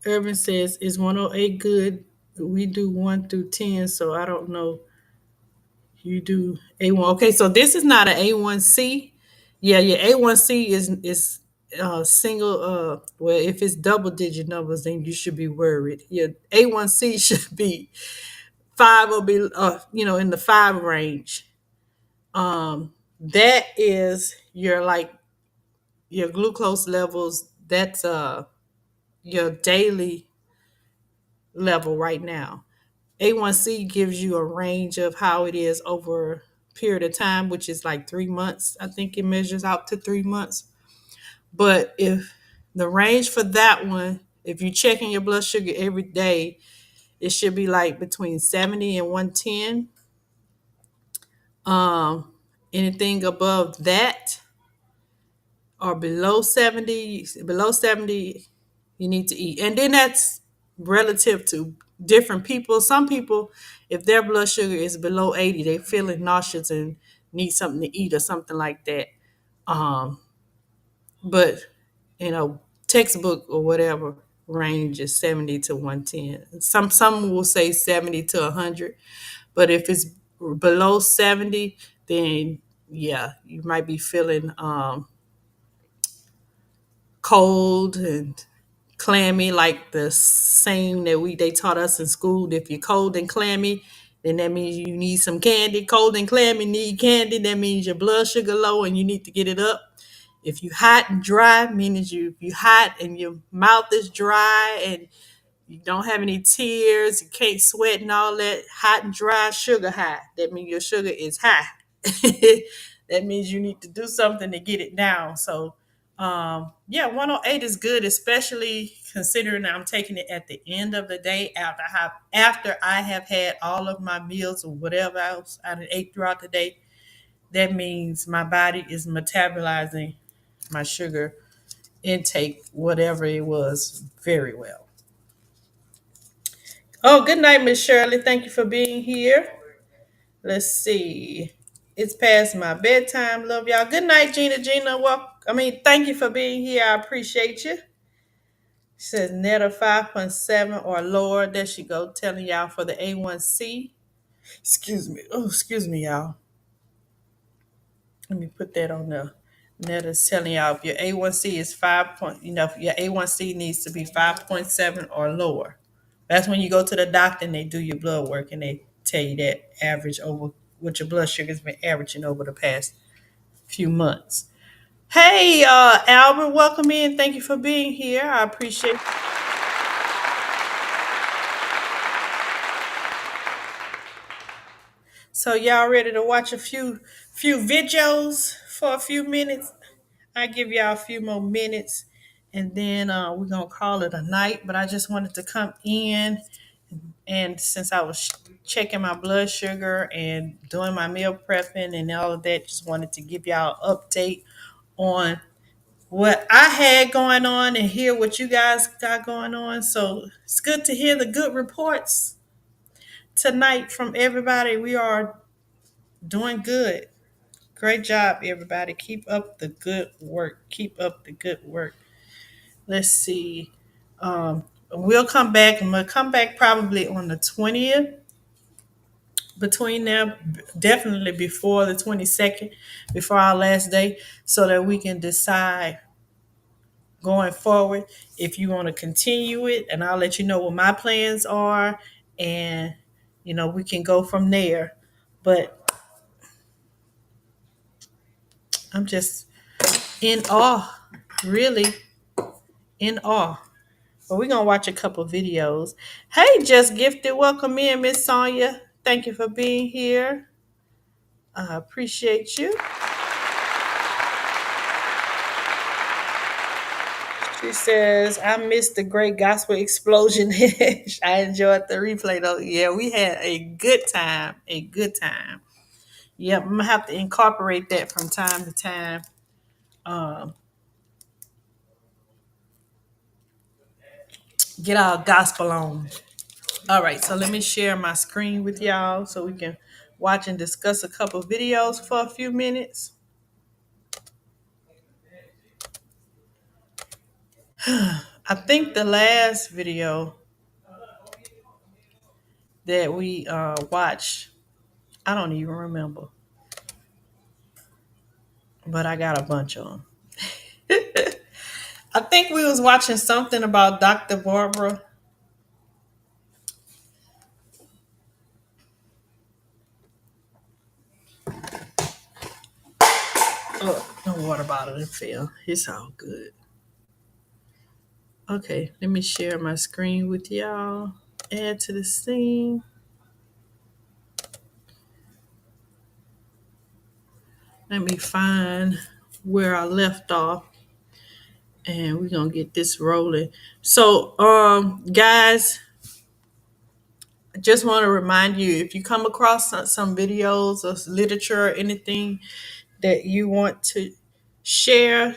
S1: Urban says, is 108 good? We do 1 through 10, so I don't know. You do A1. Okay, so this is not an A1C. Yeah, your A1C is single well, if it's double digit numbers, then you should be worried. Your A1C should be five or be in the five range. That is your like your glucose levels. That's your daily level right now. A1C gives you a range of how it is over a period of time, which is like 3 months. I think it measures out to 3 months. But if the range for that one, if you're checking your blood sugar every day, it should be like between 70 and 110. Um, Anything above that or below 70, you need to eat. And then that's relative to different people. Some people, if their blood sugar is below 80, they feeling nauseous and need something to eat or something like that. Um, but you know, textbook or whatever range is 70 to 110. Some will say 70 to 100, but if it's below 70, then yeah, you might be feeling cold and clammy, like the saying that they taught us in school. If you're cold and clammy, then that means you need some candy. Cold and clammy, need candy. That means your blood sugar low and you need to get it up. If you hot and dry, means you hot and your mouth is dry and you don't have any tears, you can't sweat and all that. Hot and dry, sugar high. That means your sugar is high. That means you need to do something to get it down. So, yeah, 108 is good, especially considering I'm taking it at the end of the day after I have had all of my meals or whatever else I ate throughout the day. That means my body is metabolizing my sugar intake, whatever it was, very well. Oh, good night, Miss Shirley. Thank you for being here. Let's see. It's past my bedtime. Love y'all. Good night, Gina. Gina, thank you for being here. I appreciate you. She says Netta 5.7 or lower. There she go, telling y'all for the A1C. Excuse me. Oh, excuse me, y'all. Let me put that on there. Netta's telling y'all if your A1C is 5 point, if your A1C needs to be 5.7 or lower. That's when you go to the doctor and they do your blood work and they tell you that average over what your blood sugar's been averaging over the past few months. Hey, Albert, welcome in. Thank you for being here. I appreciate it. So y'all ready to watch a few videos for a few minutes? I give y'all a few more minutes and then we're gonna call it a night. But I just wanted to come in and since I was checking my blood sugar and doing my meal prepping and all of that, just wanted to give y'all an update on what I had going on and hear what you guys got going on. So it's good to hear the good reports tonight from everybody. We are doing good. Great job, everybody. Keep up the good work. Keep up the good work. Let's see. We'll come back and we'll come back probably on the 20th. Between there, definitely before the 22nd, before our last day, so that we can decide going forward if you want to continue it. And I'll let you know what my plans are, and we can go from there. But I'm just in awe, really in awe. But we're gonna watch a couple videos. Hey, just gifted, welcome in, Miss Sonia. Thank you for being here. I appreciate you. She says, I missed the great gospel explosion. I enjoyed the replay though. Yeah, we had a good time. A good time. Yep, I'm gonna have to incorporate that from time to time. Um, get our gospel on. All right, so let me share my screen with y'all so we can watch and discuss a couple videos for a few minutes. I think the last video that we watched, I don't even remember, but I got a bunch of them. I think we was watching something about Dr. Barbara. bottle and fell. It's all good. Okay, let me share my screen with y'all. Add to the scene. Let me find where I left off, and we're gonna get this rolling. So, guys, I just want to remind you, if you come across some videos or literature or anything that you want to share,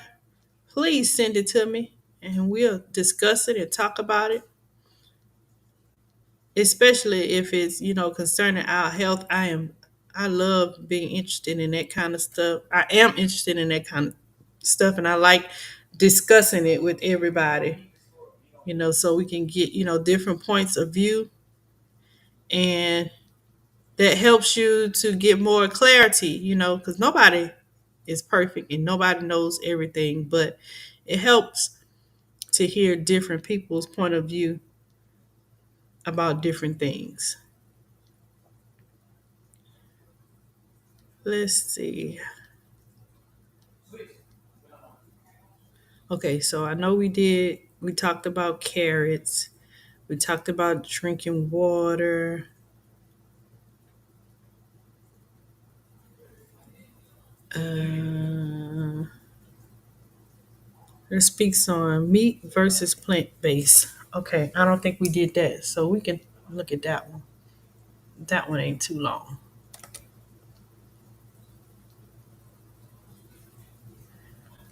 S1: please send it to me, and we'll discuss it and talk about it. Especially if it's concerning our health. I love being interested in that kind of stuff. I am interested in that kind of stuff, and I like discussing it with everybody, so we can get different points of view, and that helps you to get more clarity, because nobody is perfect and nobody knows everything, but it helps to hear different people's point of view about different things. Let's see. Okay, so I know we talked about carrots, we talked about drinking water. Uh, it speaks on meat versus plant based. Okay, I don't think we did that, so we can look at that one. That one ain't too long.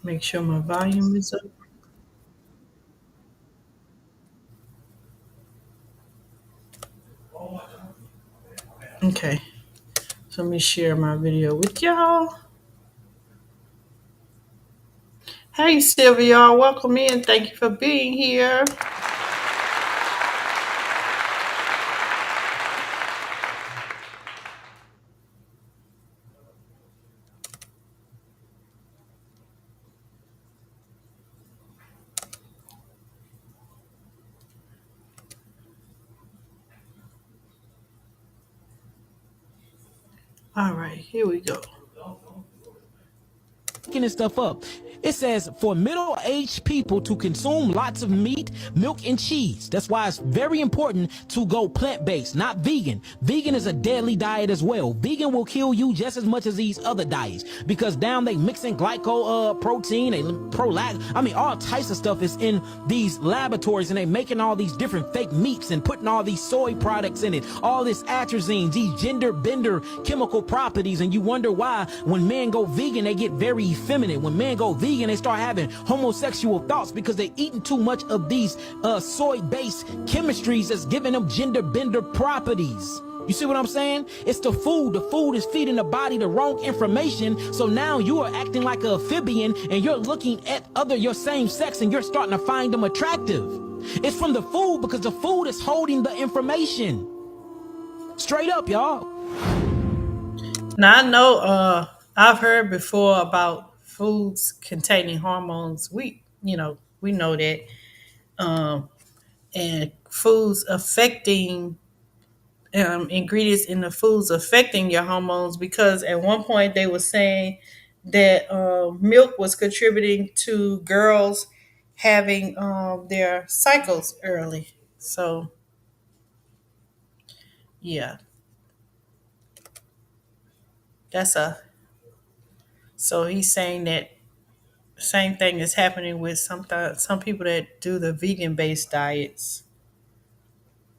S1: Make sure my volume is up. Okay, so let me share my video with y'all. Hey, Sylvia, welcome in. Thank you for being here. All right, here we go.
S2: Picking this stuff up. It says for middle-aged people to consume lots of meat, milk, and cheese. That's why it's very important to go plant-based, not vegan. Vegan is a deadly diet as well. Vegan will kill you just as much as these other diets because down they mixing glyco protein, they all types of stuff is in these laboratories, and they making all these different fake meats and putting all these soy products in it, all this atrazine, these gender bender chemical properties, and you wonder why when men go vegan they get very effeminate. When men go vegan they start having homosexual thoughts because they eating too much of these soy-based chemistries that's giving them gender bender properties. You see what I'm saying? It's the food. The food is feeding the body the wrong information. So now you are acting like an amphibian and you're looking at your same sex and you're starting to find them attractive. It's from the food because the food is holding the information. Straight up, y'all.
S1: Now I know I've heard before about foods containing hormones. We know that, and foods affecting ingredients in the foods affecting your hormones, because at one point they were saying that milk was contributing to girls having their cycles early. So yeah, that's a so he's saying that same thing is happening with some people that do the vegan based diets.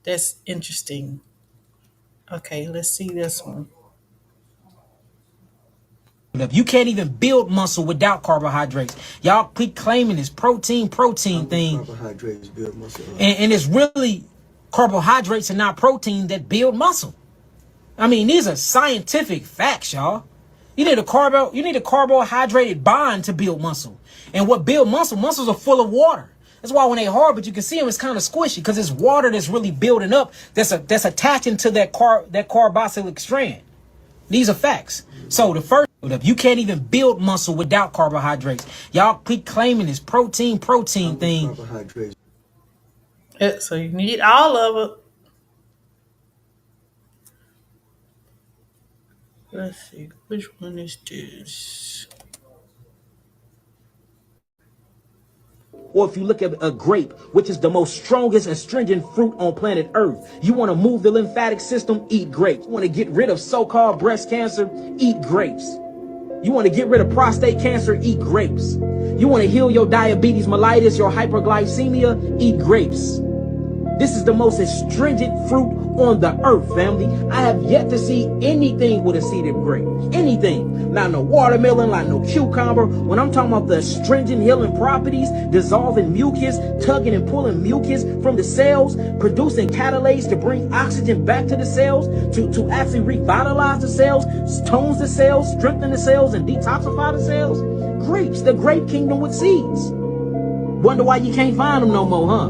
S1: That's interesting. Okay, let's see this one.
S2: You can't even build muscle without carbohydrates. Y'all keep claiming this protein thing. Carbohydrates build muscle. And it's really carbohydrates and not protein that build muscle. I mean, these are scientific facts, y'all. You need a carbohydrated bond to build muscle. And what build muscle? Muscles are full of water. That's why when they hard, but you can see them, it's kind of squishy because it's water that's really building up. That's attaching to that carboxylic strand. These are facts. So the first, you can't even build muscle without carbohydrates. Y'all keep claiming this protein thing. Carbohydrates.
S1: Yeah, so you need all of it. Let's see, which one is this?
S2: Or if you look at a grape, which is the most strongest and stringent fruit on planet Earth, you want to move the lymphatic system, eat grapes. You want to get rid of so-called breast cancer, eat grapes. You want to get rid of prostate cancer, eat grapes. You want to heal your diabetes mellitus, your hyperglycemia, eat grapes. This is the most astringent fruit on the earth, family. I have yet to see anything with a seeded grape. Anything. Not no watermelon, not no cucumber. When I'm talking about the astringent healing properties, dissolving mucus, tugging and pulling mucus from the cells, producing catalase to bring oxygen back to the cells, to actually revitalize the cells, tones the cells, strengthen the cells, and detoxify the cells. Grapes, the grape kingdom with seeds. Wonder why you can't find them no more, huh?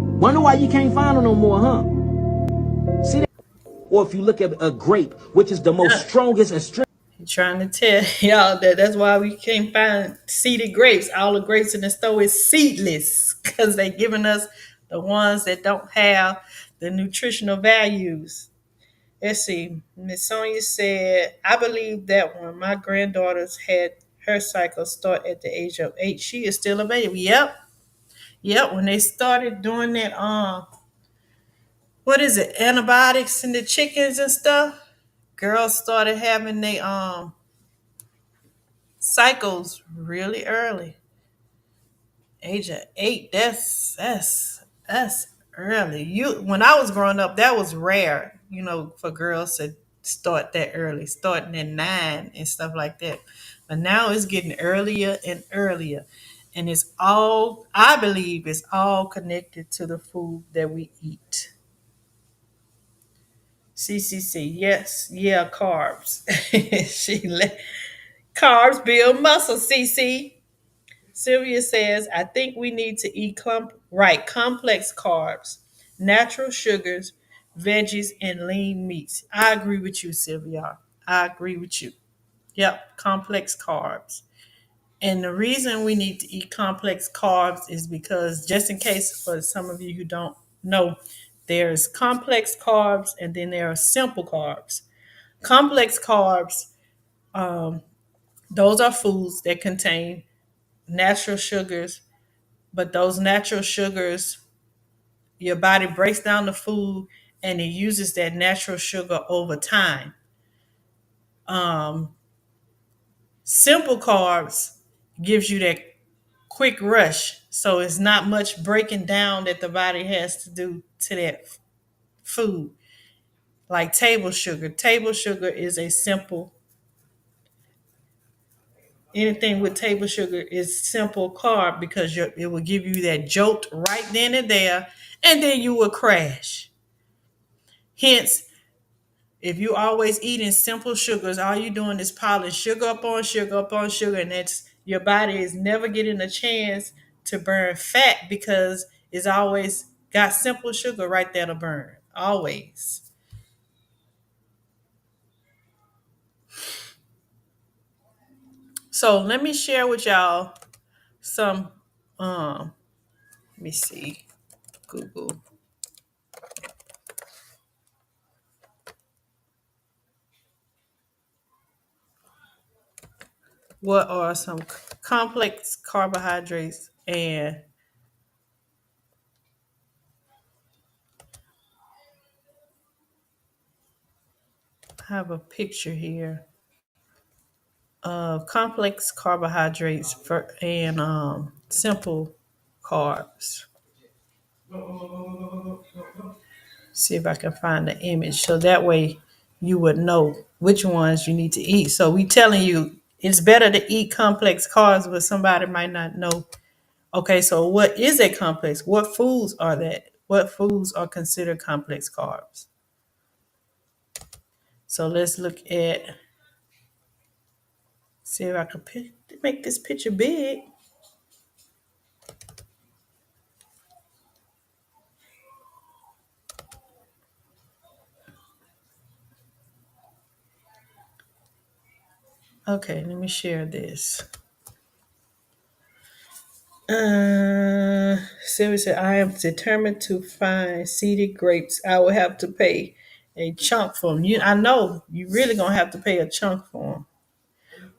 S2: Wonder why you can't find them no more, huh? See that? Or if you look at a grape, which is the most strongest and
S1: He trying to tell y'all that that's why we can't find seeded grapes. All the grapes in the store is seedless because they giving us the ones that don't have the nutritional values. Let's see. Miss Sonia said, I believe that when my granddaughters had her cycle start at the age of 8, she is still a baby. Yep. Yep. When they started doing that, what is it, antibiotics in the chickens and stuff, girls started having their cycles really early. Age of 8, that's early. You When I was growing up, that was rare, for girls to start that early, starting at 9 and stuff like that. But now it's getting earlier and earlier. And it's all, I believe, it's all connected to the food that we eat. CCC, yes, yeah, carbs. Carbs build muscle, CC. Sylvia says, I think we need to eat complex carbs, natural sugars, veggies, and lean meats. I agree with you, Sylvia. I agree with you. Yep, complex carbs. And the reason we need to eat complex carbs is because, just in case for some of you who don't know, there's complex carbs and then there are simple carbs. Complex carbs, those are foods that contain natural sugars, but those natural sugars, your body breaks down the food and it uses that natural sugar over time. Um, Simple carbs gives you that quick rush, so it's not much breaking down that the body has to do to that food. Like table sugar. Table sugar is a simple. Anything with table sugar is simple carb because it will give you that jolt right then and there, and then you will crash. Hence, if you always eating simple sugars, all you doing is piling sugar up on sugar up on sugar, and that's your body is never getting a chance to burn fat because it's always got simple sugar right there to burn. Always. So let me share with y'all some let me see. Google. What are some complex carbohydrates? And I have a picture here of complex carbohydrates and simple carbs. See if I can find the image so that way you would know which ones you need to eat. So we telling you it's better to eat complex carbs, but somebody might not know. Okay, so what is a complex? What foods are that? What foods are considered complex carbs? So let's look at, see if I can make this picture big. Okay, let me share this. Sylvia said, I am determined to find seeded grapes. I will have to pay a chunk for them. I know you really gonna have to pay a chunk for them.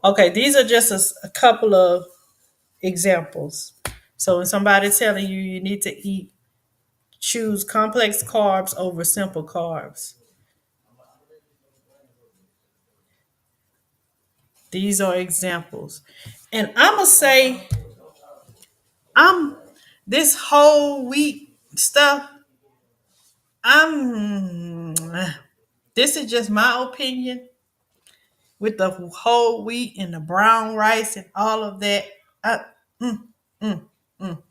S1: Okay, these are just a couple of examples. So when somebody's telling you you need to choose complex carbs over simple carbs. These are examples. And I'm going to say, I'm this whole wheat stuff, I'm this is just my opinion with the whole wheat and the brown rice and all of that. I, mm, mm, mm.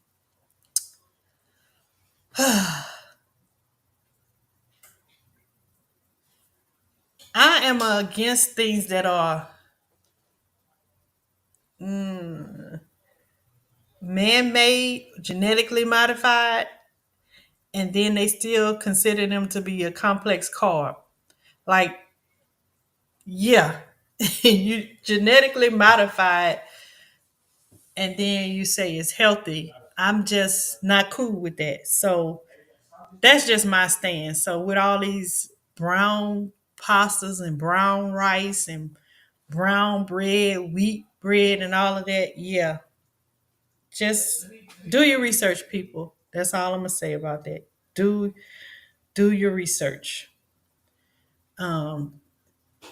S1: I am against things that are man-made, genetically modified, and then they still consider them to be a complex carb. Like, yeah, you genetically modified, and then you say it's healthy. I'm just not cool with that. So that's just my stand. So with all these brown pastas and brown rice and brown bread, wheat bread, and all of that, yeah, just do your research, people. That's all I'm gonna say about that. Do your research. Um,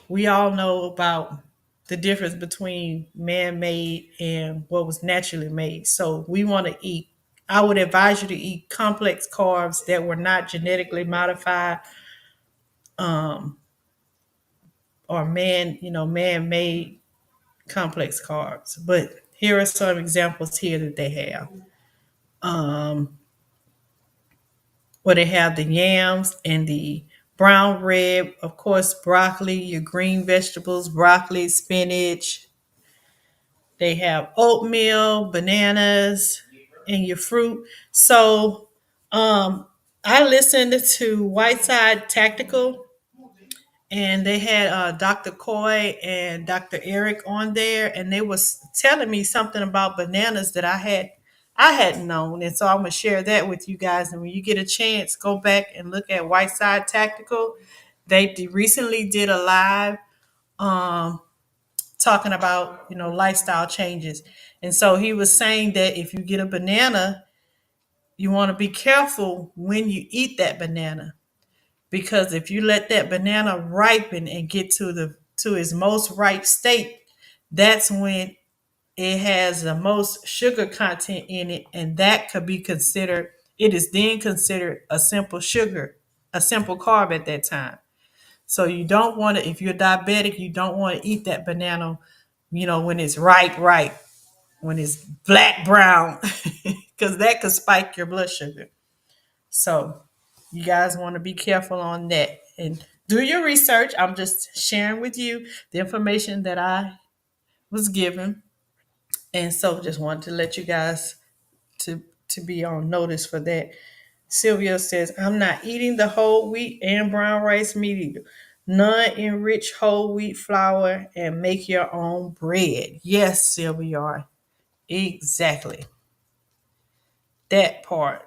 S1: we all know about the difference between man-made and what was naturally made. So we want to eat. I would advise you to eat complex carbs that were not genetically modified, um, or man-made complex carbs. But here are some examples here that they have. Um, where they have the yams and the brown bread, of course, broccoli, your green vegetables, broccoli, spinach. They have oatmeal, bananas, and your fruit. So I listened to Whiteside Tactical, and they had Dr. Coy and Dr. Eric on there, and they was telling me something about bananas that I hadn't known, and so I'm gonna share that with you guys. And when you get a chance, go back and look at Whiteside Tactical. Recently did a live um, talking about lifestyle changes, and so he was saying that if you get a banana, you want to be careful when you eat that banana, because if you let that banana ripen and get to its most ripe state, that's when it has the most sugar content in it, and that could be considered. It is then considered a simple carb at that time. So you don't want to, if you're diabetic, you don't want to eat that banana, when it's ripe, when it's black brown, because that could spike your blood sugar. So you guys want to be careful on that and do your research. I'm just sharing with you the information that I was given. And so just wanted to let you guys to be on notice for that. Sylvia says, I'm not eating the whole wheat and brown rice meat either. None enrich whole wheat flour and make your own bread. Yes, Sylvia, exactly. That part.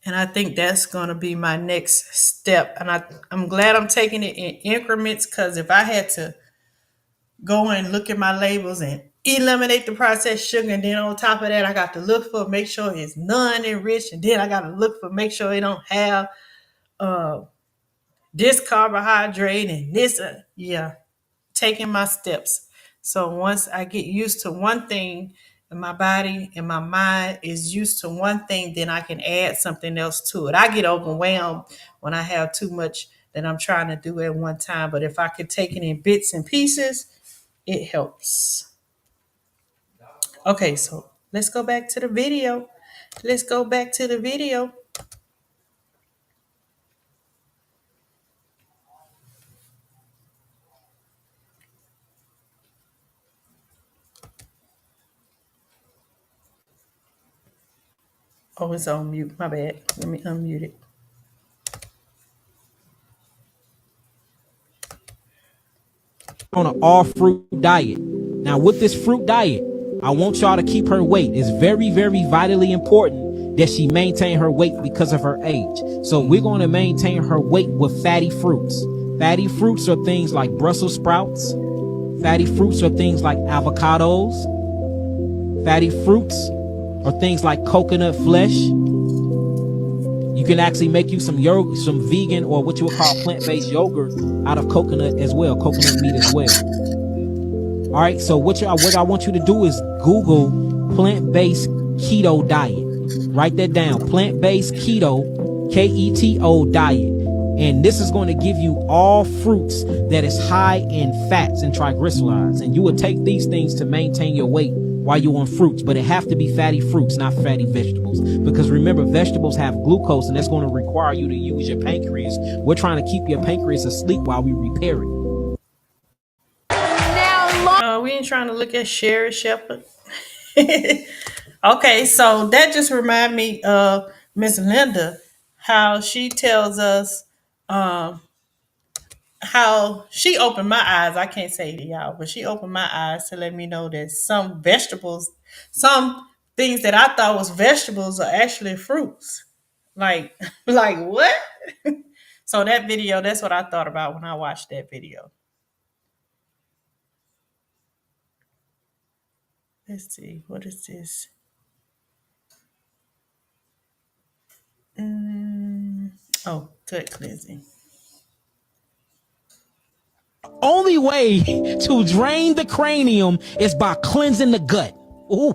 S1: And I think that's going to be my next step. And I'm glad I'm taking it in increments, because if I had to go and look at my labels and eliminate the processed sugar, and then on top of that, I got to look for, make sure it's none enriched, and then I got to look for, make sure it don't have uh, this carbohydrate and this. Yeah, taking my steps. So once I get used to one thing, and my body and my mind is used to one thing, then I can add something else to it. I get overwhelmed when I have too much that I'm trying to do at one time. But if I could take it in bits and pieces, it helps. Okay, so let's go back to the video. Let's go back to the video. Oh, it's on mute. My bad. Let me unmute it.
S2: On an all fruit diet. Now, with this fruit diet, I want y'all to keep her weight. It's very, very vitally important that she maintain her weight because of her age. So we're going to maintain her weight with fatty fruits. Fatty fruits are things like Brussels sprouts. Fatty fruits are things like avocados. Fatty fruits or things like coconut flesh. You can actually make you some yogurt, some vegan or what you would call plant-based yogurt out of coconut as well, coconut meat as well. All right, so what I want you to do is Google plant-based keto diet. Write that down, plant-based keto, Keto diet. And this is going to give you all fruits that is high in fats and triglycerides. And you will take these things to maintain your weight while you're on fruits, but it have to be fatty fruits, not fatty vegetables. Because remember, vegetables have glucose, and that's going to require you to use your pancreas. We're trying to keep your pancreas asleep while we repair it.
S1: We ain't trying to look at Sherry Shepherd. Okay, so that just remind me of Miss Linda, how she tells us how she opened my eyes. I can't say to y'all, but she opened my eyes to let me know that some vegetables, some things that I thought was vegetables are actually fruits. Like, like what? So that video, that's what I thought about when I watched that video. Let's see, what is this? Oh, gut cleansing.
S2: Only way to drain the cranium is by cleansing the gut. Ooh,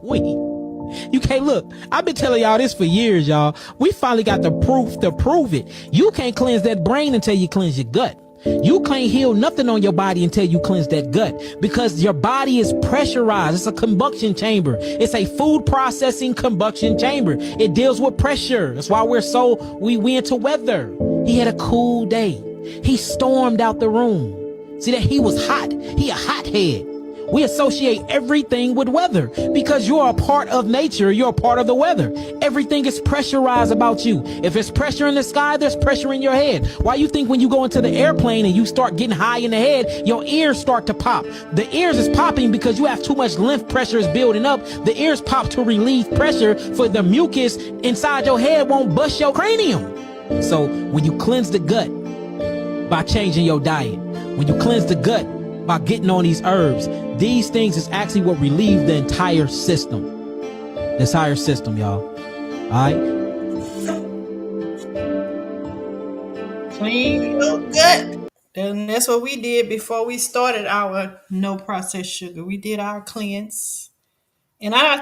S2: you can't look. I've been telling y'all this for years, y'all. We finally got the proof to prove it. You can't cleanse that brain until you cleanse your gut. You can't heal nothing on your body until you cleanse that gut, because your body is pressurized. It's a combustion chamber. It's a food processing combustion chamber. It deals with pressure. That's why we into weather. He had a cool day. He stormed out the room. See that he was hot. He a hothead. We associate everything with weather because you're a part of nature. You're a part of the weather. Everything is pressurized about you. If there's pressure in the sky, there's pressure in your head. Why you think when you go into the airplane and you start getting high in the head, your ears start to pop? The ears is popping because you have too much lymph pressure is building up. The ears pop to relieve pressure for the mucus inside your head won't bust your cranium. So when you cleanse the gut by changing your diet, when you cleanse the gut by getting on these herbs, these things is actually what relieve the entire system. The entire system, y'all. All right?
S1: Clean your gut. And that's what we did before we started our no processed sugar. We did our cleanse. And I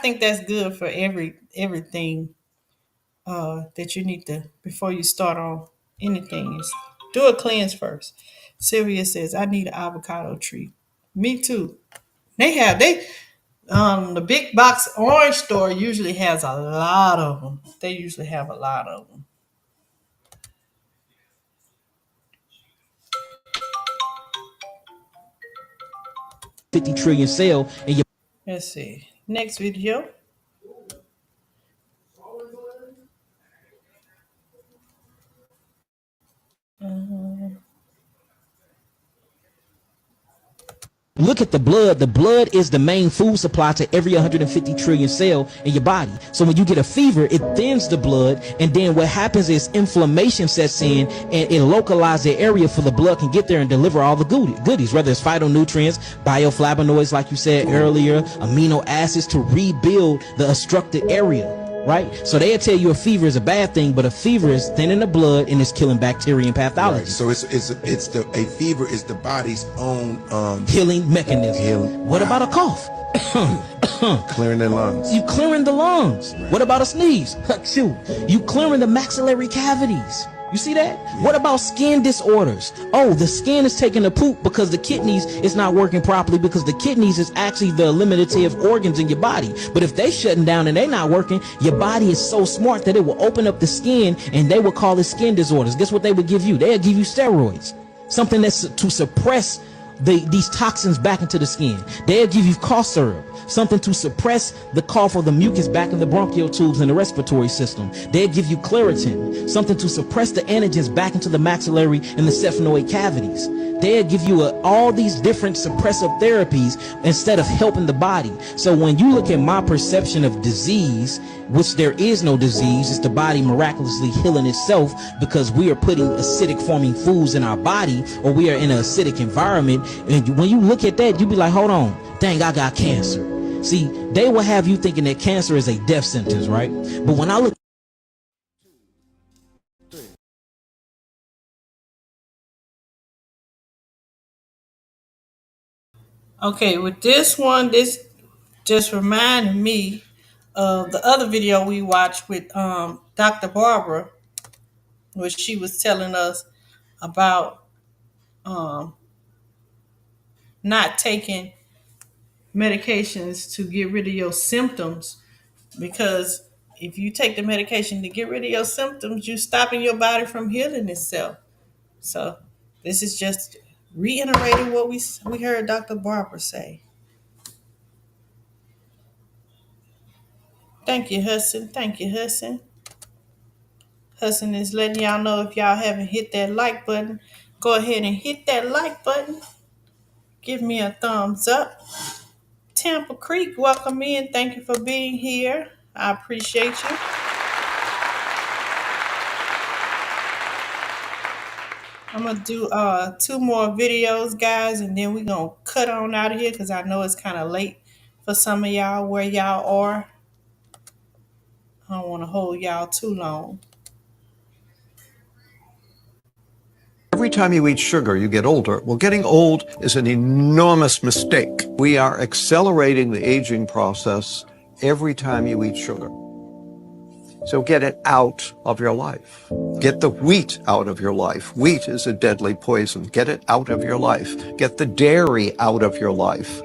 S1: think that's good for everything that you need to, before you start on anything, is do a cleanse first. Sylvia says, I need an avocado tree. Me too. The big box orange store usually has a lot of them. They usually have a lot of them.
S2: 50 trillion cell in your.
S1: Let's see. Next video.
S2: Look at the blood. The blood is the main food supply to every 150 trillion cell in your body. So when you get a fever, it thins the blood, and then what happens is inflammation sets in, and it localizes the area for the blood can get there and deliver all the goodies, whether it's phytonutrients, bioflavonoids, like you said earlier, amino acids to rebuild the obstructed area. Right? So they'll tell you a fever is a bad thing, but a fever is thinning the blood and it's killing bacteria and pathology.
S3: Right. So a fever is the body's own
S2: healing mechanism. What about a cough?
S3: Clearing the lungs.
S2: You clearing the lungs. Right. What about a sneeze? You clearing the maxillary cavities. You see that? Yeah. What about skin disorders? Oh, the skin is taking a poop because the kidneys is not working properly, because the kidneys is actually the eliminative organs in your body. But if they shutting down and they not working, your body is so smart that it will open up the skin, and they will call it skin disorders. Guess what they would give you? They'll give you steroids. Something that's to suppress these toxins back into the skin. They'll give you cough syrup, something to suppress the cough or the mucus back in the bronchial tubes and the respiratory system. They'll give you Claritin, something to suppress the antigens back into the maxillary and the sphenoid cavities. They'll give you all these different suppressive therapies instead of helping the body. So when you look at my perception of disease, which there is no disease, it's the body miraculously healing itself because we are putting acidic forming foods in our body, or we are in an acidic environment. And when you look at that, you be like, hold on, dang, I got cancer. See, they will have you thinking that cancer is a death sentence, right? But when I look
S1: Okay, with this one, this just reminded me of the other video we watched with Dr. Barbara, where she was telling us about um, not taking medications to get rid of your symptoms, because if you take the medication to get rid of your symptoms, you're stopping your body from healing itself. So this is just reiterating what we heard Dr. Barbara say. Thank you, Hudson. Thank you, Hudson. Hudson is letting y'all know, if y'all haven't hit that like button, go ahead and hit that like button. Give me a thumbs up. Tampa Creek, welcome in. Thank you for being here. I appreciate you. I'm gonna do two more videos, guys, and then we're gonna cut on out of here because I know it's kind of late for some of y'all where y'all are. I don't want to hold y'all too long.
S4: Every time you eat sugar, you get older. Well, getting old is an enormous mistake. We are accelerating the aging process every time you eat sugar. So get it out of your life. Get the wheat out of your life. Wheat is a deadly poison. Get it out of your life. Get the dairy out of your life.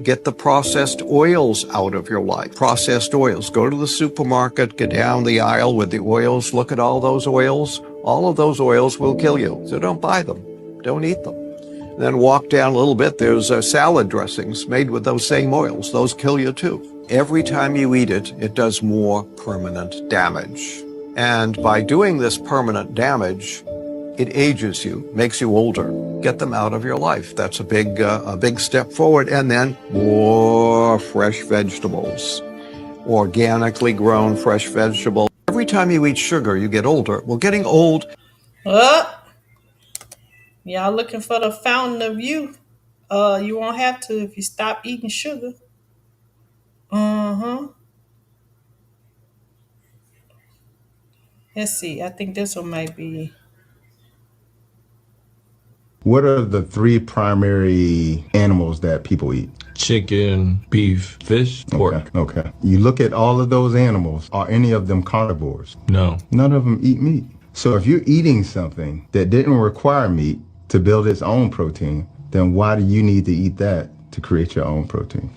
S4: Get the processed oils out of your life. Processed oils. Go to the supermarket, get down the aisle with the oils, look at all those oils. All of those oils will kill you. So don't buy them. Don't eat them. Then walk down a little bit. There's salad dressings made with those same oils. Those kill you too. Every time you eat it, it does more permanent damage. And by doing this permanent damage, it ages you, makes you older. Get them out of your life. That's a big step forward. And then more fresh vegetables, organically grown fresh vegetables. Every time you eat sugar, you get older. Well, getting old.
S1: Y'all looking for the fountain of youth? You won't have to if you stop eating sugar. Let's see. I think this one might be.
S5: What are the three primary animals that people eat?
S6: Chicken, beef, fish, pork.
S5: Okay. You look at all of those animals. Are any of them carnivores?
S6: No.
S5: None of them eat meat. So if you're eating something that didn't require meat to build its own protein, then why do you need to eat that to create your own protein?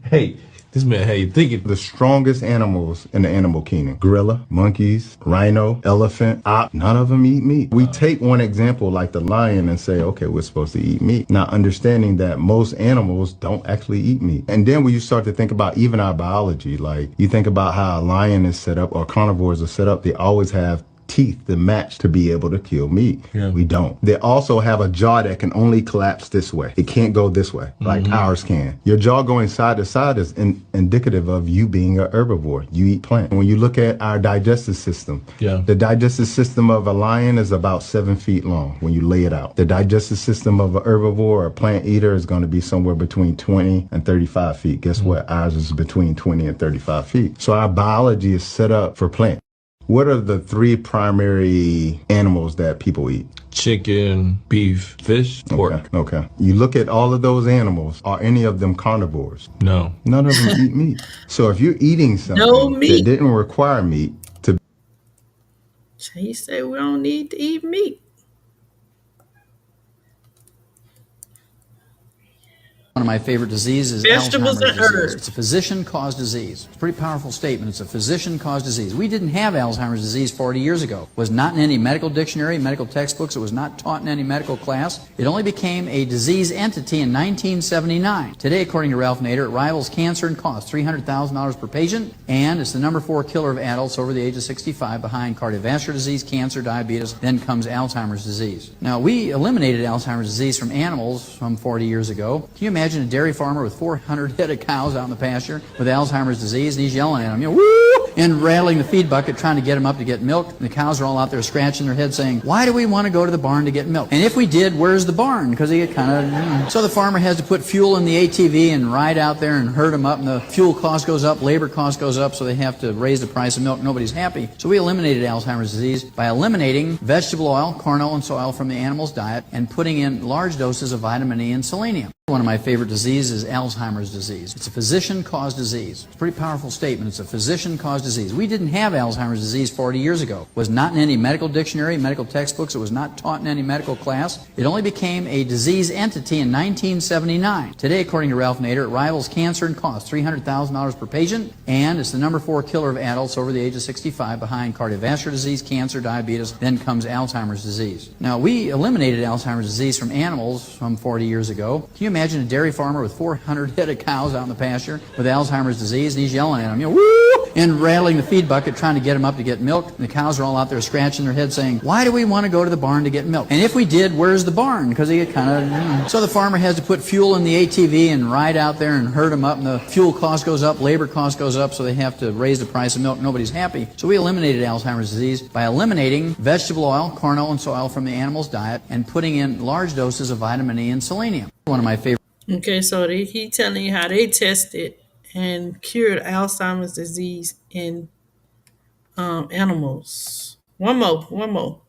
S6: Hey, this man, hey, thinking.
S5: The strongest animals in the animal kingdom: gorilla, monkeys, rhino, elephant, ox. None of them eat meat. We take one example like the lion and say, okay, we're supposed to eat meat. Not understanding that most animals don't actually eat meat. And then when you start to think about even our biology, like you think about how a lion is set up or carnivores are set up, they always have teeth that match to be able to kill meat.
S6: Yeah.
S5: We don't. They also have a jaw that can only collapse this way. It can't go this way like ours can. Your jaw going side to side is indicative of you being an herbivore. You eat plant. When you look at our digestive system, the digestive system of a lion is about 7 feet long when you lay it out. The digestive system of an herbivore or a plant eater is going to be somewhere between 20 and 35 feet. Guess what? Ours is between 20 and 35 feet. So our biology is set up for plant. What are the three primary animals that people eat?
S6: Chicken, beef, fish, pork.
S5: Okay. You look at all of those animals. Are any of them carnivores?
S6: No.
S5: None of them eat meat. So if you're eating something that didn't require meat to...
S1: He said we don't need to eat meat.
S7: One of my favorite diseases is
S1: Vegetables
S7: Alzheimer's
S1: and
S7: disease.
S1: herbs.
S7: It's a physician-caused disease. It's a pretty powerful statement. It's a physician-caused disease. We didn't have Alzheimer's disease 40 years ago. It was not in any medical dictionary, medical textbooks. It was not taught in any medical class. It only became a disease entity in 1979. Today, according to Ralph Nader, it rivals cancer in cost, $300,000 per patient, and it's the number 4 killer of adults over the age of 65 behind cardiovascular disease, cancer, diabetes, then comes Alzheimer's disease. Now, we eliminated Alzheimer's disease from animals some 40 years ago. Can you imagine a dairy farmer with 400 head of cows out in the pasture with Alzheimer's disease, and he's yelling at them, woo, and rattling the feed bucket trying to get them up to get milk. And the cows are all out there scratching their heads saying, why do we want to go to the barn to get milk? And if we did, where's the barn? Because they get kind of... So the farmer has to put fuel in the ATV and ride out there and herd them up, and the fuel cost goes up, labor cost goes up, so they have to raise the price of milk. Nobody's happy. So we eliminated Alzheimer's disease by eliminating vegetable oil, corn oil, and soy oil from the animal's diet and putting in large doses of vitamin E and selenium. One of my favorite diseases is Alzheimer's disease. It's a physician-caused disease. It's a pretty powerful statement. It's a physician-caused disease. We didn't have Alzheimer's disease 40 years ago. It was not in any medical dictionary, medical textbooks. It was not taught in any medical class. It only became a disease entity in 1979. Today, according to Ralph Nader, it rivals cancer in cost, $300,000 per patient, and it's the number 4 killer of adults over the age of 65 behind cardiovascular disease, cancer, diabetes, then comes Alzheimer's disease. Now, we eliminated Alzheimer's disease from animals from 40 years ago. Can you imagine a dairy farmer with 400 head of cows out in the pasture with Alzheimer's disease, and he's yelling at them, woo, and rattling the feed bucket trying to get them up to get milk. And the cows are all out there scratching their heads saying, why do we want to go to the barn to get milk? And if we did, where's the barn? Because they get kind of... So the farmer has to put fuel in the ATV and ride out there and herd them up, and the fuel cost goes up, labor cost goes up, so they have to raise the price of milk. Nobody's happy. So we eliminated Alzheimer's disease by eliminating vegetable oil, corn oil, and soy oil from the animal's diet and putting in large doses of vitamin E and selenium. One of my favorite...
S1: Okay, so he telling you how they tested and cured Alzheimer's disease in animals. One more.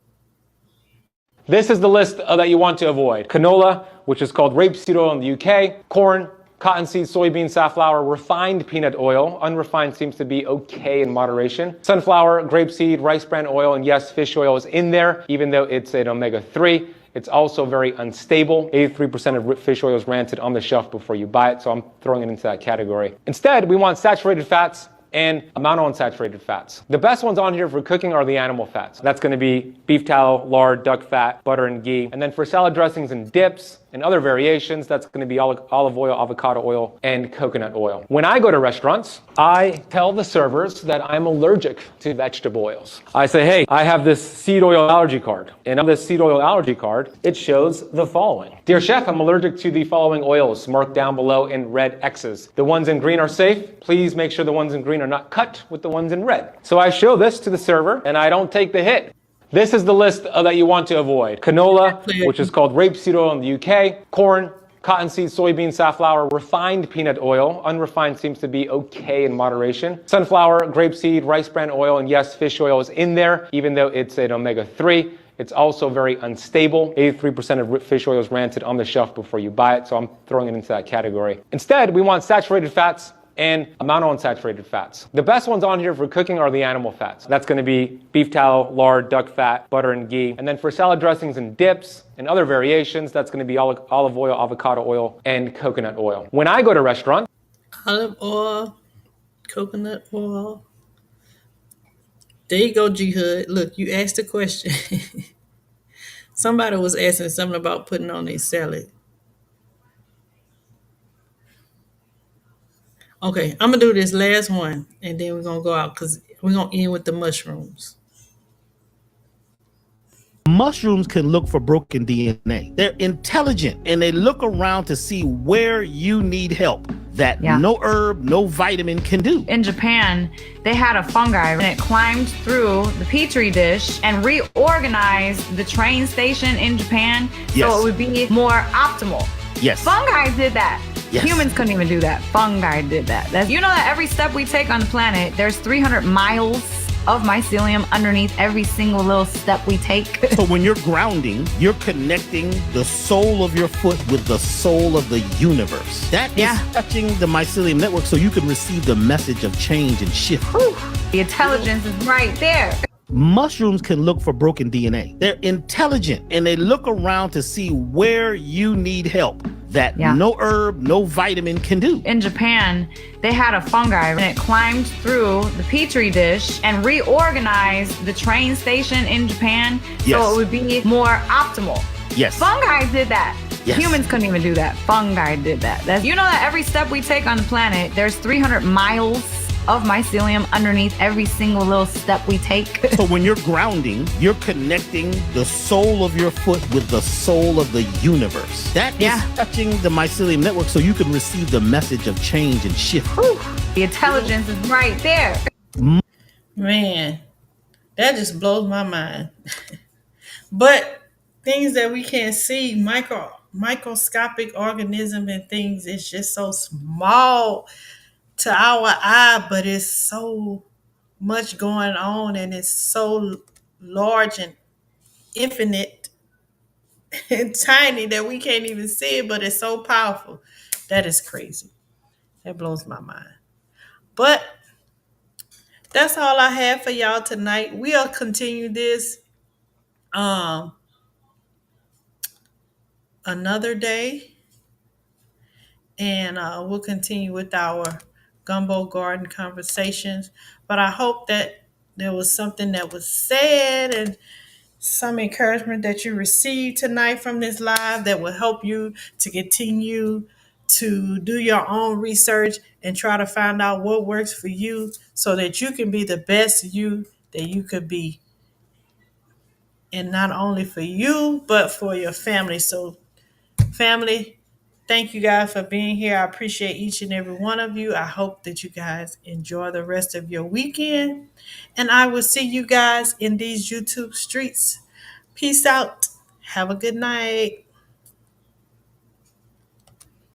S8: This is the list that you want to avoid. Canola, which is called rapeseed oil in the UK, corn, cottonseed, soybean, safflower, refined peanut oil. Unrefined seems to be okay in moderation. Sunflower, grapeseed, rice bran oil, and yes, fish oil is in there, even though it's an omega-3. It's also very unstable. 83% of fish oil is rancid on the shelf before you buy it, so I'm throwing it into that category. Instead, we want saturated fats and monounsaturated fats. The best ones on here for cooking are the animal fats. That's going to be beef tallow, lard, duck fat, butter, and ghee. And then for salad dressings and dips and other variations, that's going to be olive oil, avocado oil, and coconut oil. When I go to restaurants, I tell the servers that I'm allergic to vegetable oils. I say, hey, I have this seed oil allergy card. And on this seed oil allergy card, it shows the following. Dear chef, I'm allergic to the following oils, marked down below in red X's. The ones in green are safe. Please make sure the ones in green are not cut with the ones in red. So I show this to the server, and I don't take the hit. This is the list that you want to avoid. Canola, which is called rapeseed oil in the UK, corn, cottonseed, soybean, safflower, refined peanut oil. Unrefined seems to be okay in moderation. Sunflower, grapeseed, rice bran oil, and yes, fish oil is in there, even though it's an omega-3. It's also very unstable. 83% of fish oil is rancid on the shelf before you buy it, so I'm throwing it into that category. Instead, we want saturated fats and monounsaturated fats. The best ones on here for cooking are the animal fats. That's going to be beef tallow, lard, duck fat, butter, and ghee. And then for salad dressings and dips and other variations, that's going to be olive oil, avocado oil, and coconut oil. When I go to restaurants,
S1: Olive oil, coconut oil. There you go, G Hood. Look, you asked a question. Somebody was asking something about putting on a salad. Okay, I'm going to do this last one, and then we're going to go out because we're going to end with the mushrooms.
S9: Mushrooms can look for broken DNA. They're intelligent, and they look around to see where you need help that no herb, no vitamin can do.
S10: In Japan, they had a fungi, and it climbed through the petri dish and reorganized the train station in Japan so it would be more optimal.
S9: Yes.
S10: Fungi did that.
S9: Yes.
S10: Humans couldn't even do that. Fungi did that. You know that every step we take on the planet, there's 300 miles of mycelium underneath every single little step we take.
S9: So when you're grounding, you're connecting the sole of your foot with the soul of the universe. That is touching the mycelium network so you can receive the message of change and shift.
S10: Whew. The intelligence is right there.
S9: Mushrooms can look for broken DNA. They're intelligent, and they look around to see where you need help that no herb, no vitamin can do.
S10: In Japan, they had a fungi, and it climbed through the petri dish and reorganized the train station in Japan so it would be more optimal.
S9: Yes.
S10: Fungi did that.
S9: Yes.
S10: Humans couldn't even do that. Fungi did that. You know that every step we take on the planet, there's 300 miles of mycelium underneath every single little step we take.
S9: So when you're grounding, you're connecting the sole of your foot with the soul of the universe. That is touching the mycelium network so you can receive the message of change and shift.
S10: Whew. The intelligence is right there.
S1: Man, that just blows my mind. But things that we can't see, microscopic organism and things, it's just so small to our eye, but it's so much going on and it's so large and infinite and tiny that we can't even see it, but it's so powerful. That is crazy. That blows my mind. But that's all I have for y'all tonight. We'll continue this um another day, and we'll continue with our gumbo garden conversations. But I hope that there was something that was said and some encouragement that you received tonight from this live that will help you to continue to do your own research and try to find out what works for you so that you can be the best you that you could be. And not only for you, but for your family. So, family, thank you guys for being here. I appreciate each and every one of you. I hope that you guys enjoy the rest of your weekend. And I will see you guys in these YouTube streets. Peace out. Have a good night.